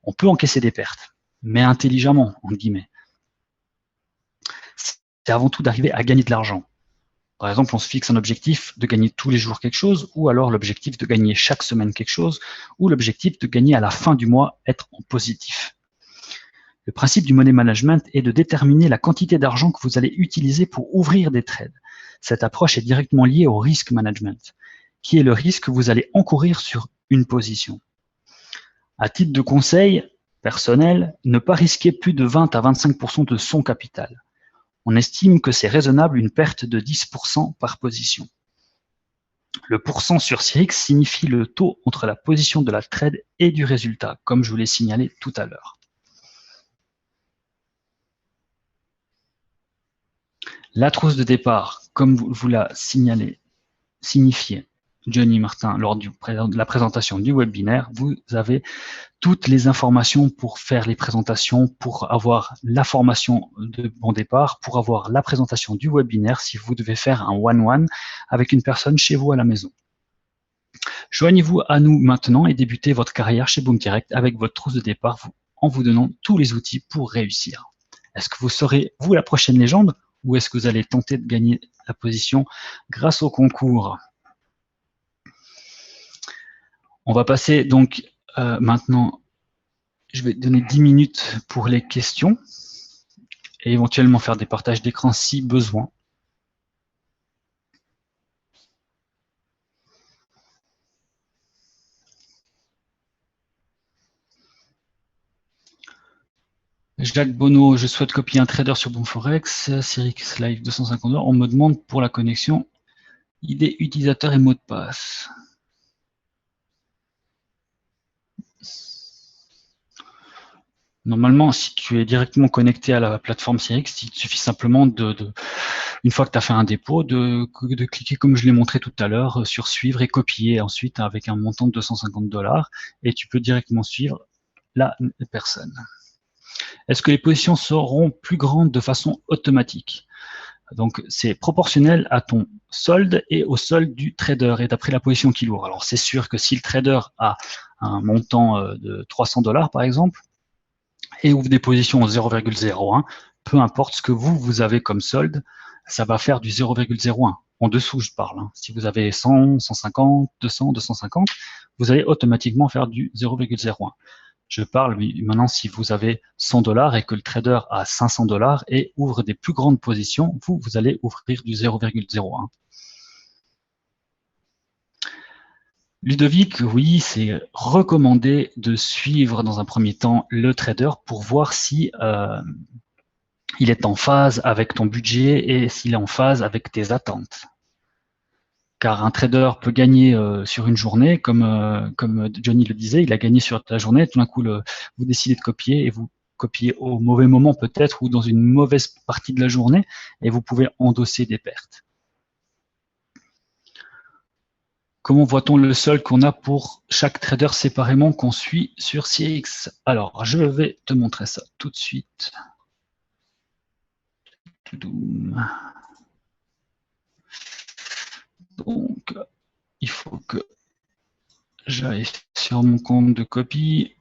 S2: On peut encaisser des pertes, mais intelligemment, entre guillemets. C'est avant tout d'arriver à gagner de l'argent. Par exemple, on se fixe un objectif de gagner tous les jours quelque chose, ou alors l'objectif de gagner chaque semaine quelque chose, ou l'objectif de gagner à la fin du mois, être en positif. Le principe du money management est de déterminer la quantité d'argent que vous allez utiliser pour ouvrir des trades. Cette approche est directement liée au risk management, qui est le risque que vous allez encourir sur une position. À titre de conseil personnel, ne pas risquer plus de 20 à 25% de son capital. On estime que c'est raisonnable une perte de 10% par position. Le pourcent sur Cyrix signifie le taux entre la position de la trade et du résultat, comme je vous l'ai signalé tout à l'heure. La trousse de départ, comme vous l'a signalé, signifié Johnny Martin lors de la présentation du webinaire, vous avez toutes les informations pour faire les présentations, pour avoir la formation de bon départ, pour avoir la présentation du webinaire si vous devez faire un one-one avec une personne chez vous à la maison. Joignez-vous à nous maintenant et débutez votre carrière chez Boom Direct avec votre trousse de départ en vous donnant tous les outils pour réussir. Est-ce que vous serez, vous, la prochaine légende ou est-ce que vous allez tenter de gagner la position grâce au concours? On va passer donc maintenant, je vais donner 10 minutes pour les questions et éventuellement faire des partages d'écran si besoin. Jacques Bonneau, je souhaite copier un trader sur BoomForex, Cyrix Live 250 $. On me demande pour la connexion ID utilisateur et mot de passe. Normalement, si tu es directement connecté à la plateforme Cyrix, il te suffit simplement une fois que tu as fait un dépôt, de cliquer comme je l'ai montré tout à l'heure sur suivre et copier ensuite avec un montant de 250 $, et tu peux directement suivre la personne. Est-ce que les positions seront plus grandes de façon automatique? Donc, c'est proportionnel à ton solde et au solde du trader et d'après la position qu'il ouvre. Alors, c'est sûr que si le trader a un montant de 300 $ par exemple et ouvre des positions en 0,01, peu importe ce que vous avez comme solde, ça va faire du 0,01. En dessous, je parle. Si vous avez 100, 150, 200, 250, vous allez automatiquement faire du 0,01. Je parle maintenant si vous avez 100 $ et que le trader a 500 $ et ouvre des plus grandes positions, vous allez ouvrir du 0,01. Ludovic, oui, c'est recommandé de suivre dans un premier temps le trader pour voir si il est en phase avec ton budget et s'il est en phase avec tes attentes. Car un trader peut gagner sur une journée, comme Johnny le disait, il a gagné sur la journée, tout d'un coup vous décidez de copier et vous copiez au mauvais moment peut-être ou dans une mauvaise partie de la journée et vous pouvez endosser des pertes. Comment voit-on le solde qu'on a pour chaque trader séparément qu'on suit sur CX? Alors, je vais te montrer ça tout de suite. Donc, il faut que j'aille sur mon compte de copie.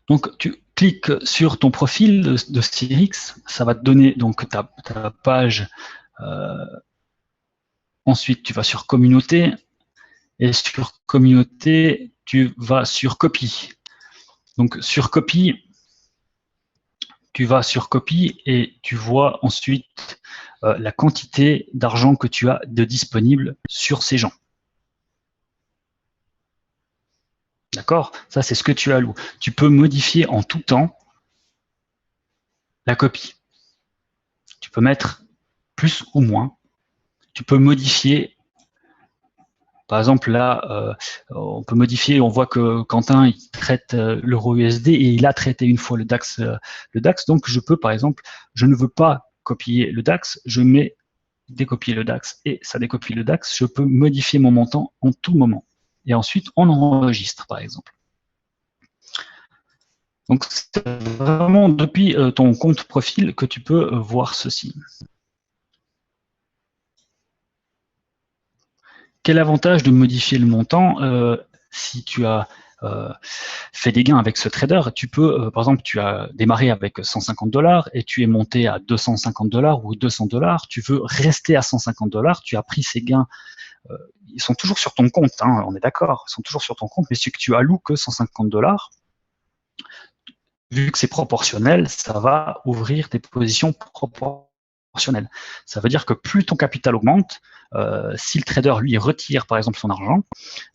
S2: Donc, tu cliques sur ton profil de Cyrix, ça va te donner donc ta page. Ensuite, tu vas sur communauté, et sur communauté, tu vas sur copie. Donc, sur copie, tu vas sur copie et tu vois ensuite la quantité d'argent que tu as de disponible sur ces gens. D'accord? Ça, c'est ce que tu alloues. Tu peux modifier en tout temps la copie. Tu peux mettre plus ou moins. Tu peux modifier. Par exemple, là, on peut modifier. On voit que Quentin, il traite l'euro USD et il a traité une fois le DAX. Donc, je peux, par exemple, je ne veux pas copier le DAX, je mets décopier le DAX et ça décopie le DAX. Je peux modifier mon montant en tout moment. Et ensuite, on enregistre, par exemple. Donc, c'est vraiment depuis ton compte profil que tu peux voir ceci. Quel avantage de modifier le montant si tu as fait des gains avec ce trader? Tu peux, par exemple, tu as démarré avec 150 $ et tu es monté à 250 $ ou 200 $. Tu veux rester à 150 $. Tu as pris ces gains. Ils sont toujours sur ton compte, hein, on est d'accord. Ils sont toujours sur ton compte, mais c'est que tu alloues que 150 $. Vu que c'est proportionnel, ça va ouvrir des positions proportionnelles. Ça veut dire que plus ton capital augmente, si le trader lui retire par exemple son argent,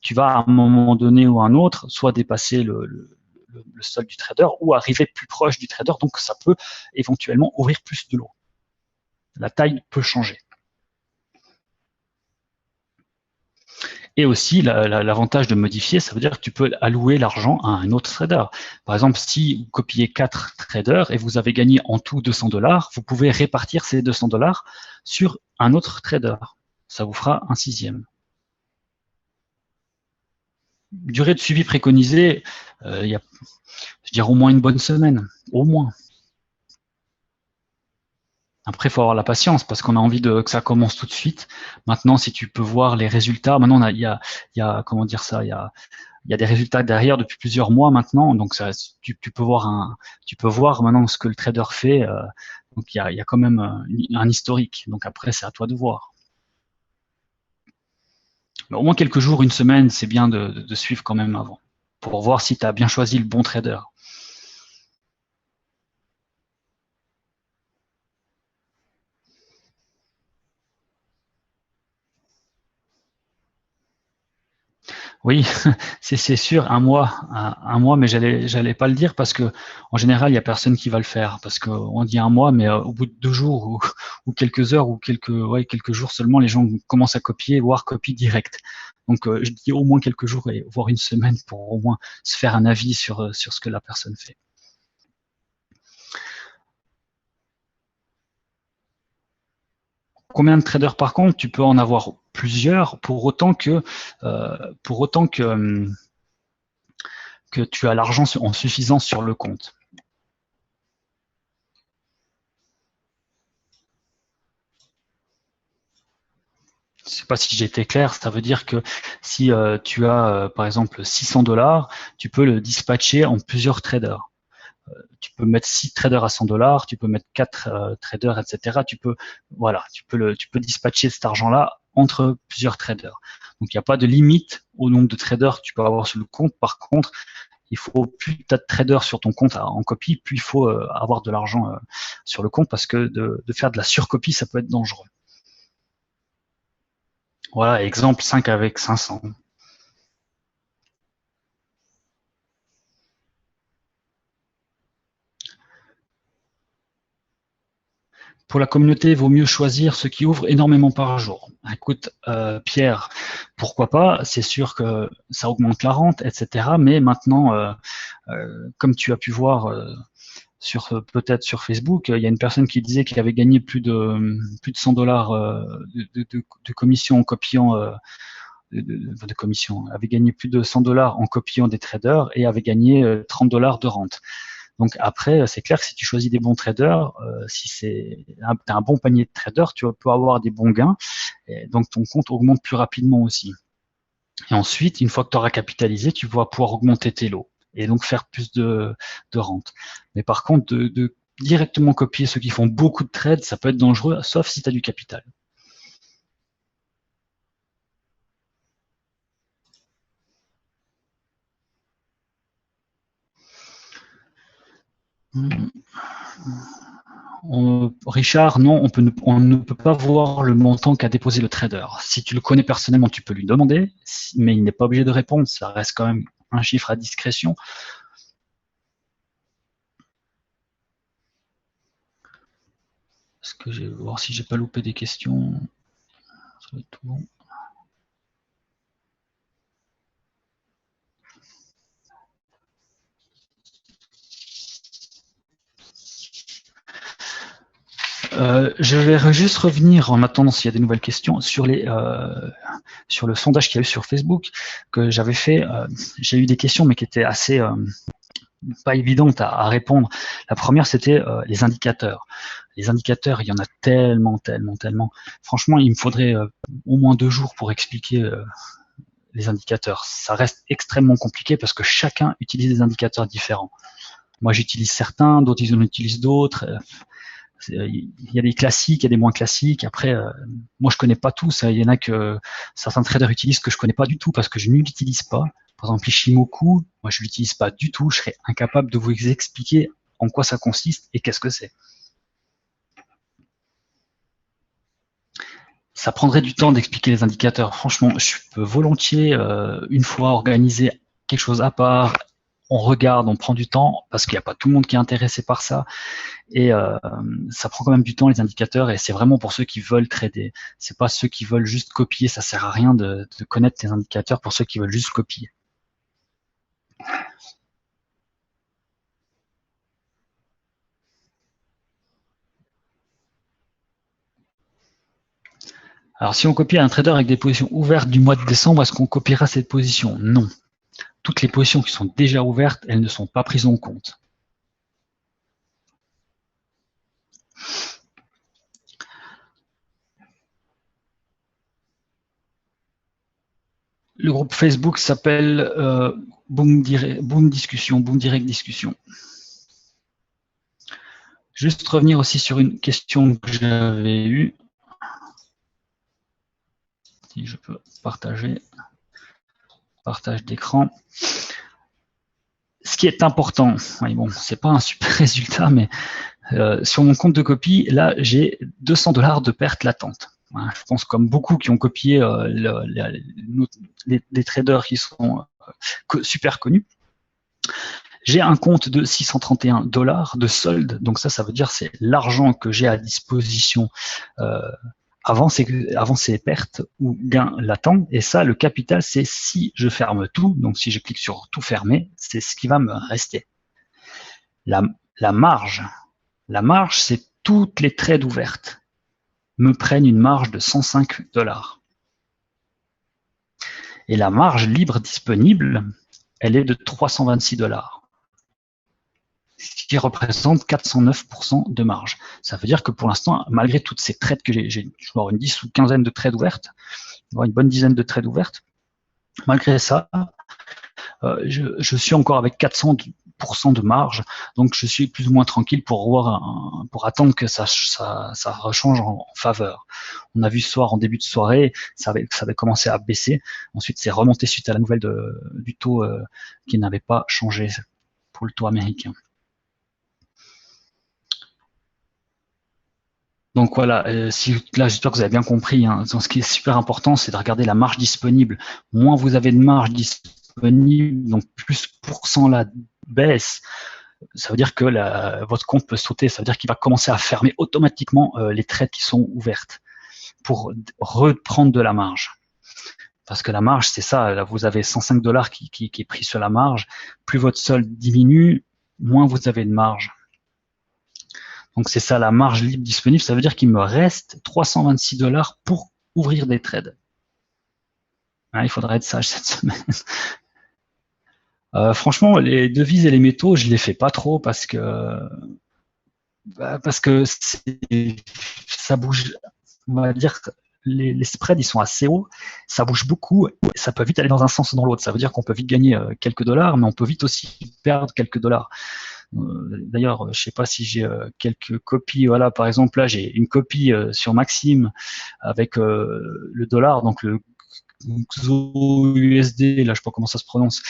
S2: tu vas à un moment donné ou à un autre soit dépasser le solde du trader ou arriver plus proche du trader, donc ça peut éventuellement ouvrir plus de lot. La taille peut changer. Et aussi, l'avantage de modifier, ça veut dire que tu peux allouer l'argent à un autre trader. Par exemple, si vous copiez 4 traders et vous avez gagné en tout 200 $, vous pouvez répartir ces 200 $ sur un autre trader. Ça vous fera un sixième. Durée de suivi préconisée, il y a, je dirais, au moins une bonne semaine. Au moins. Après, il faut avoir la patience parce qu'on a envie que ça commence tout de suite. Maintenant, si tu peux voir les résultats, maintenant, il y a comment dire ça, il y a des résultats derrière depuis plusieurs mois maintenant, donc ça, tu peux voir maintenant ce que le trader fait. Donc il y a quand même un historique. Donc après, c'est à toi de voir. Mais au moins quelques jours, une semaine, c'est bien de suivre quand même avant pour voir si tu as bien choisi le bon trader. Oui, c'est sûr, un mois, mais j'allais pas le dire parce que en général, il y a personne qui va le faire parce qu'on dit un mois, mais au bout de 2 jours ou quelques heures ou quelques jours seulement, les gens commencent à copier, voire copient direct. Donc, je dis au moins quelques jours et voire une semaine pour au moins se faire un avis sur ce que la personne fait. Combien de traders par contre? Tu peux en avoir plusieurs pour autant que tu as l'argent en suffisance sur le compte. Je ne sais pas si j'ai été clair, ça veut dire que si tu as par exemple 600 $, tu peux le dispatcher en plusieurs traders. Tu peux mettre 6 traders à 100 $, tu peux mettre 4 traders, etc. Tu peux dispatcher cet argent-là entre plusieurs traders. Donc il n'y a pas de limite au nombre de traders que tu peux avoir sur le compte. Par contre, il faut plus tu as de traders sur ton compte en copie, plus il faut avoir de l'argent sur le compte parce que de faire de la surcopie, ça peut être dangereux. Voilà, exemple 5 avec 500. Pour la communauté, il vaut mieux choisir ceux qui ouvrent énormément par jour. Écoute, Pierre, pourquoi pas? C'est sûr que ça augmente la rente, etc. Mais maintenant, comme tu as pu voir peut-être sur Facebook, il y a une personne qui disait qu'il avait gagné plus de 100 $ de commission en copiant de commission, avait gagné plus de 100 $ en copiant des traders et avait gagné 30 $ de rente. Donc après, c'est clair que si tu choisis des bons traders, si t'as un bon panier de traders, tu peux avoir des bons gains, et donc ton compte augmente plus rapidement aussi. Et ensuite, une fois que tu auras capitalisé, tu vas pouvoir augmenter tes lots et donc faire plus de rente. Mais par contre, de directement copier ceux qui font beaucoup de trades, ça peut être dangereux, sauf si tu as du capital. Richard, non, on ne peut pas voir le montant qu'a déposé le trader. Si tu le connais personnellement, tu peux lui demander, mais il n'est pas obligé de répondre. Ça reste quand même un chiffre à discrétion. Est-ce que je vais voir si j'ai pas loupé des questions? Ça va être tout bon. Je vais juste revenir en attendant s'il y a des nouvelles questions sur le sondage qu'il y a eu sur Facebook que j'avais fait. J'ai eu des questions mais qui étaient assez pas évidentes à répondre. La première c'était les indicateurs. Les indicateurs, il y en a tellement. Franchement, il me faudrait au moins 2 jours pour expliquer les indicateurs. Ça reste extrêmement compliqué parce que chacun utilise des indicateurs différents. Moi, j'utilise certains, d'autres ils en utilisent d'autres. Il y a des classiques, il y a des moins classiques. Après, moi, je connais pas tous. Il y en a que certains traders utilisent que je connais pas du tout parce que je ne l'utilise pas. Par exemple, Ishimoku, moi, je l'utilise pas du tout. Je serais incapable de vous expliquer en quoi ça consiste et qu'est-ce que c'est. Ça prendrait du temps d'expliquer les indicateurs. Franchement, je peux volontiers, une fois, organiser quelque chose à part. On regarde, on prend du temps parce qu'il n'y a pas tout le monde qui est intéressé par ça. Et ça prend quand même du temps les indicateurs et c'est vraiment pour ceux qui veulent trader. C'est pas ceux qui veulent juste copier. Ça sert à rien de connaître les indicateurs pour ceux qui veulent juste copier. Alors si on copie un trader avec des positions ouvertes du mois de décembre, est-ce qu'on copiera cette position? Non. Toutes les positions qui sont déjà ouvertes, elles ne sont pas prises en compte. Le groupe Facebook s'appelle Boom Discussion, Boom Direct Discussion. Juste revenir aussi sur une question que j'avais eue. Si je peux partager. Partage d'écran. Ce qui est important, bon, c'est pas un super résultat, mais sur mon compte de copie, là, j'ai 200 $ de perte latente. je pense comme beaucoup qui ont copié les traders qui sont super connus. J'ai un compte de 631 $ de solde, donc ça veut dire c'est l'argent que j'ai à disposition avant ces pertes ou gains latents. Et ça, le capital, c'est si je ferme tout, donc si je clique sur tout fermer, c'est ce qui va me rester. La marge, c'est toutes les trades ouvertes me prennent une marge de 105 $. Et la marge libre disponible, elle est de 326 $, ce qui représente 409% de marge. Ça veut dire que pour l'instant, malgré toutes ces trades que j'ai, je vais avoir une 10 ou quinzaine de trades ouvertes, une bonne dizaine de trades ouvertes, malgré ça, je suis encore avec 400% de marge, donc je suis plus ou moins tranquille pour attendre que ça rechange en faveur. On a vu ce soir, en début de soirée, ça avait commencé à baisser, ensuite c'est remonté suite à la nouvelle du taux qui n'avait pas changé pour le taux américain. Donc voilà, là j'espère que vous avez bien compris, hein. Ce qui est super important, c'est de regarder la marge disponible. Moins vous avez de marge disponible, donc plus % la baisse, ça veut dire que votre compte peut sauter, ça veut dire qu'il va commencer à fermer automatiquement les trades qui sont ouvertes pour reprendre de la marge. Parce que la marge, c'est ça, là vous avez 105 $ qui est pris sur la marge, plus votre solde diminue, moins vous avez de marge. Donc c'est ça la marge libre disponible, ça veut dire qu'il me reste 326 $ pour ouvrir des trades. Il faudra être sage cette semaine. Franchement, les devises et les métaux, je les fais pas trop parce que ça bouge. On va dire que les spreads ils sont assez hauts, ça bouge beaucoup, ça peut vite aller dans un sens ou dans l'autre. Ça veut dire qu'on peut vite gagner quelques dollars, mais on peut vite aussi perdre quelques dollars. D'ailleurs, je sais pas si j'ai quelques copies. Voilà, par exemple, là, j'ai une copie sur Maxime avec le dollar, donc le XOUSD, là, je sais pas comment ça se prononce.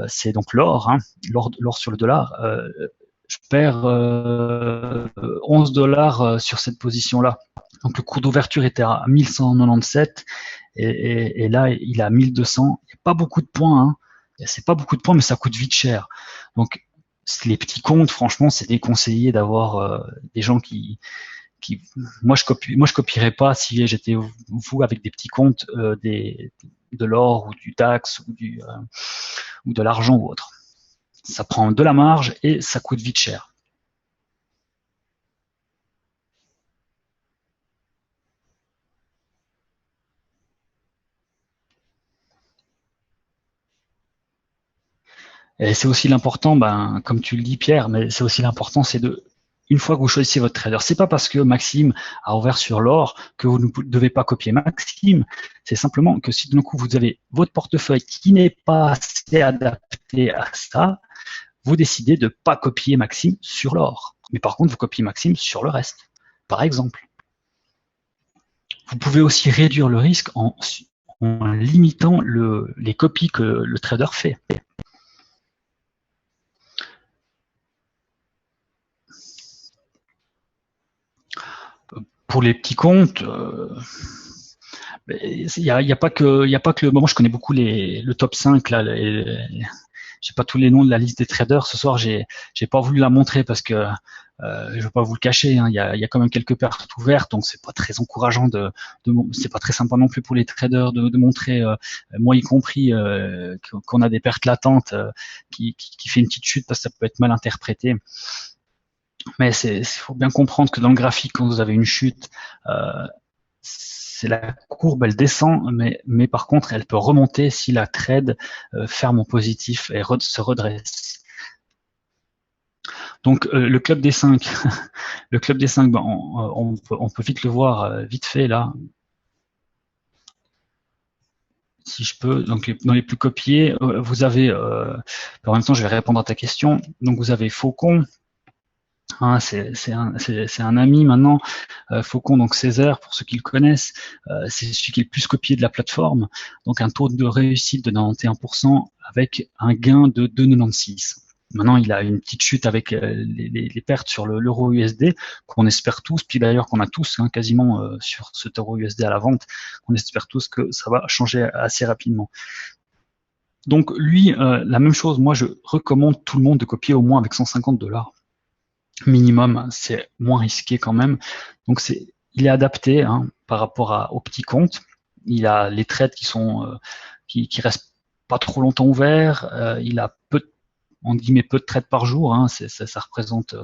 S2: C'est donc l'or, hein, l'or sur le dollar. Je perds 11 $ sur cette position-là. Donc le cours d'ouverture était à 1197 et là, il est à 1200. Il n'y a pas beaucoup de points, hein. C'est pas beaucoup de points, mais ça coûte vite cher. Donc les petits comptes, franchement, c'est déconseillé d'avoir des gens qui moi je copierais pas si j'étais vous avec des petits comptes de l'or ou du DAX ou de l'argent ou autre. Ça prend de la marge et ça coûte vite cher. Et c'est aussi l'important, comme tu le dis Pierre, mais c'est aussi l'important, c'est une fois que vous choisissez votre trader, c'est pas parce que Maxime a ouvert sur l'or que vous ne devez pas copier Maxime. C'est simplement que si d'un coup vous avez votre portefeuille qui n'est pas assez adapté à ça, vous décidez de pas copier Maxime sur l'or. Mais par contre, vous copiez Maxime sur le reste, par exemple. Vous pouvez aussi réduire le risque en limitant les copies que le trader fait. Pour les petits comptes, il n'y a pas que le. Moi, je connais beaucoup le top 5 là. J'ai pas tous les noms de la liste des traders. Ce soir, j'ai pas voulu la montrer parce que je veux pas vous le cacher. Hein, il y a quand même quelques pertes ouvertes, donc c'est pas très encourageant c'est pas très sympa non plus pour les traders de montrer, moi y compris, qu'on a des pertes latentes qui fait une petite chute parce que ça peut être mal interprété. Mais faut bien comprendre que dans le graphique, quand vous avez une chute, c'est la courbe, elle descend, mais par contre, elle peut remonter si la trade ferme en positif et se redresse. Donc le club des 5, le club des 5, on peut vite le voir, vite fait là. Si je peux, donc dans les plus copiés, vous avez, en même temps, je vais répondre à ta question. Donc vous avez Faucon. Hein, c'est un ami maintenant, Faucon, donc Césaire, pour ceux qui le connaissent, c'est celui qui est le plus copié de la plateforme, donc un taux de réussite de 91% avec un gain de 2,96. Maintenant, il a une petite chute avec les pertes sur l'euro USD qu'on espère tous, puis d'ailleurs qu'on a tous quasiment sur cet euro USD à la vente, on espère tous que ça va changer assez rapidement. Donc lui, la même chose, moi je recommande tout le monde de copier au moins avec 150 $ minimum, c'est moins risqué quand même. Donc il est adapté par rapport aux petits comptes. Il a les trades qui restent pas trop longtemps ouverts. Il a peu de trades par jour. Ça représente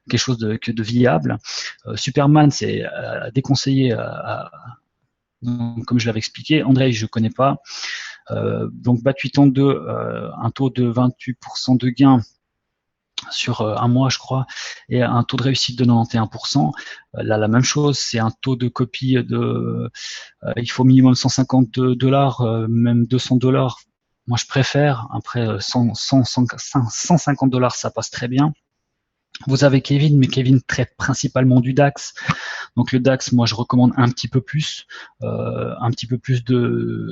S2: quelque chose de viable. Superman, c'est déconseillé. Comme je l'avais expliqué, André, je connais pas. Donc BAT832, un taux de 28% de gain sur un mois, je crois, et un taux de réussite de 91%. Là, la même chose, c'est un taux de copie il faut minimum 150 $, même 200 $. Moi, je préfère. Après, 150 $, ça passe très bien. Vous avez Kevin, mais Kevin traite principalement du DAX. Donc le DAX, moi, je recommande un petit peu plus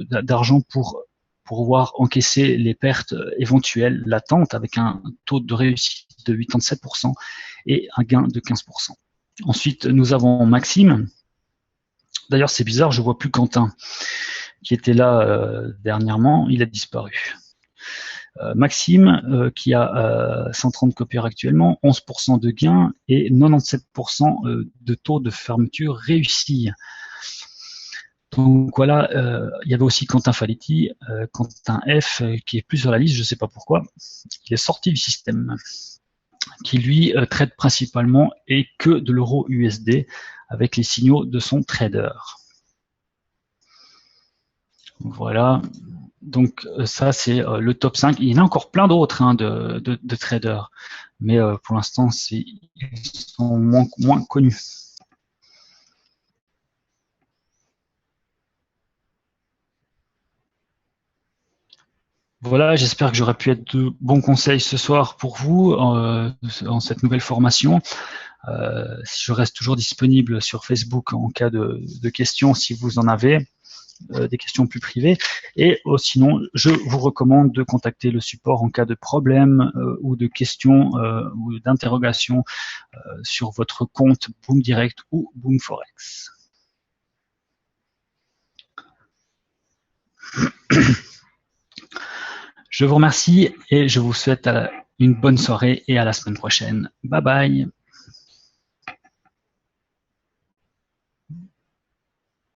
S2: d'argent pour pouvoir encaisser les pertes éventuelles latentes avec un taux de réussite de 87% et un gain de 15%. Ensuite, nous avons Maxime. D'ailleurs, c'est bizarre, je vois plus Quentin qui était là dernièrement, il a disparu. Maxime, qui a 130 copieurs actuellement, 11% de gain et 97% de taux de fermeture réussi. Donc voilà, il y avait aussi Quentin Faletti, Quentin F, qui est plus sur la liste, je ne sais pas pourquoi. Il est sorti du système, qui lui traite principalement et que de l'euro USD avec les signaux de son trader. Voilà. Donc ça, c'est le top 5. Il y en a encore plein d'autres de traders, mais pour l'instant, ils sont moins connus. Voilà, j'espère que j'aurai pu être de bons conseils ce soir pour vous en cette nouvelle formation. Je reste toujours disponible sur Facebook en cas de questions si vous en avez. Des questions plus privées. Et sinon, je vous recommande de contacter le support en cas de problème ou de questions ou d'interrogations sur votre compte Boom Direct ou Boom Forex. Je vous remercie et je vous souhaite une bonne soirée et à la semaine prochaine. Bye bye.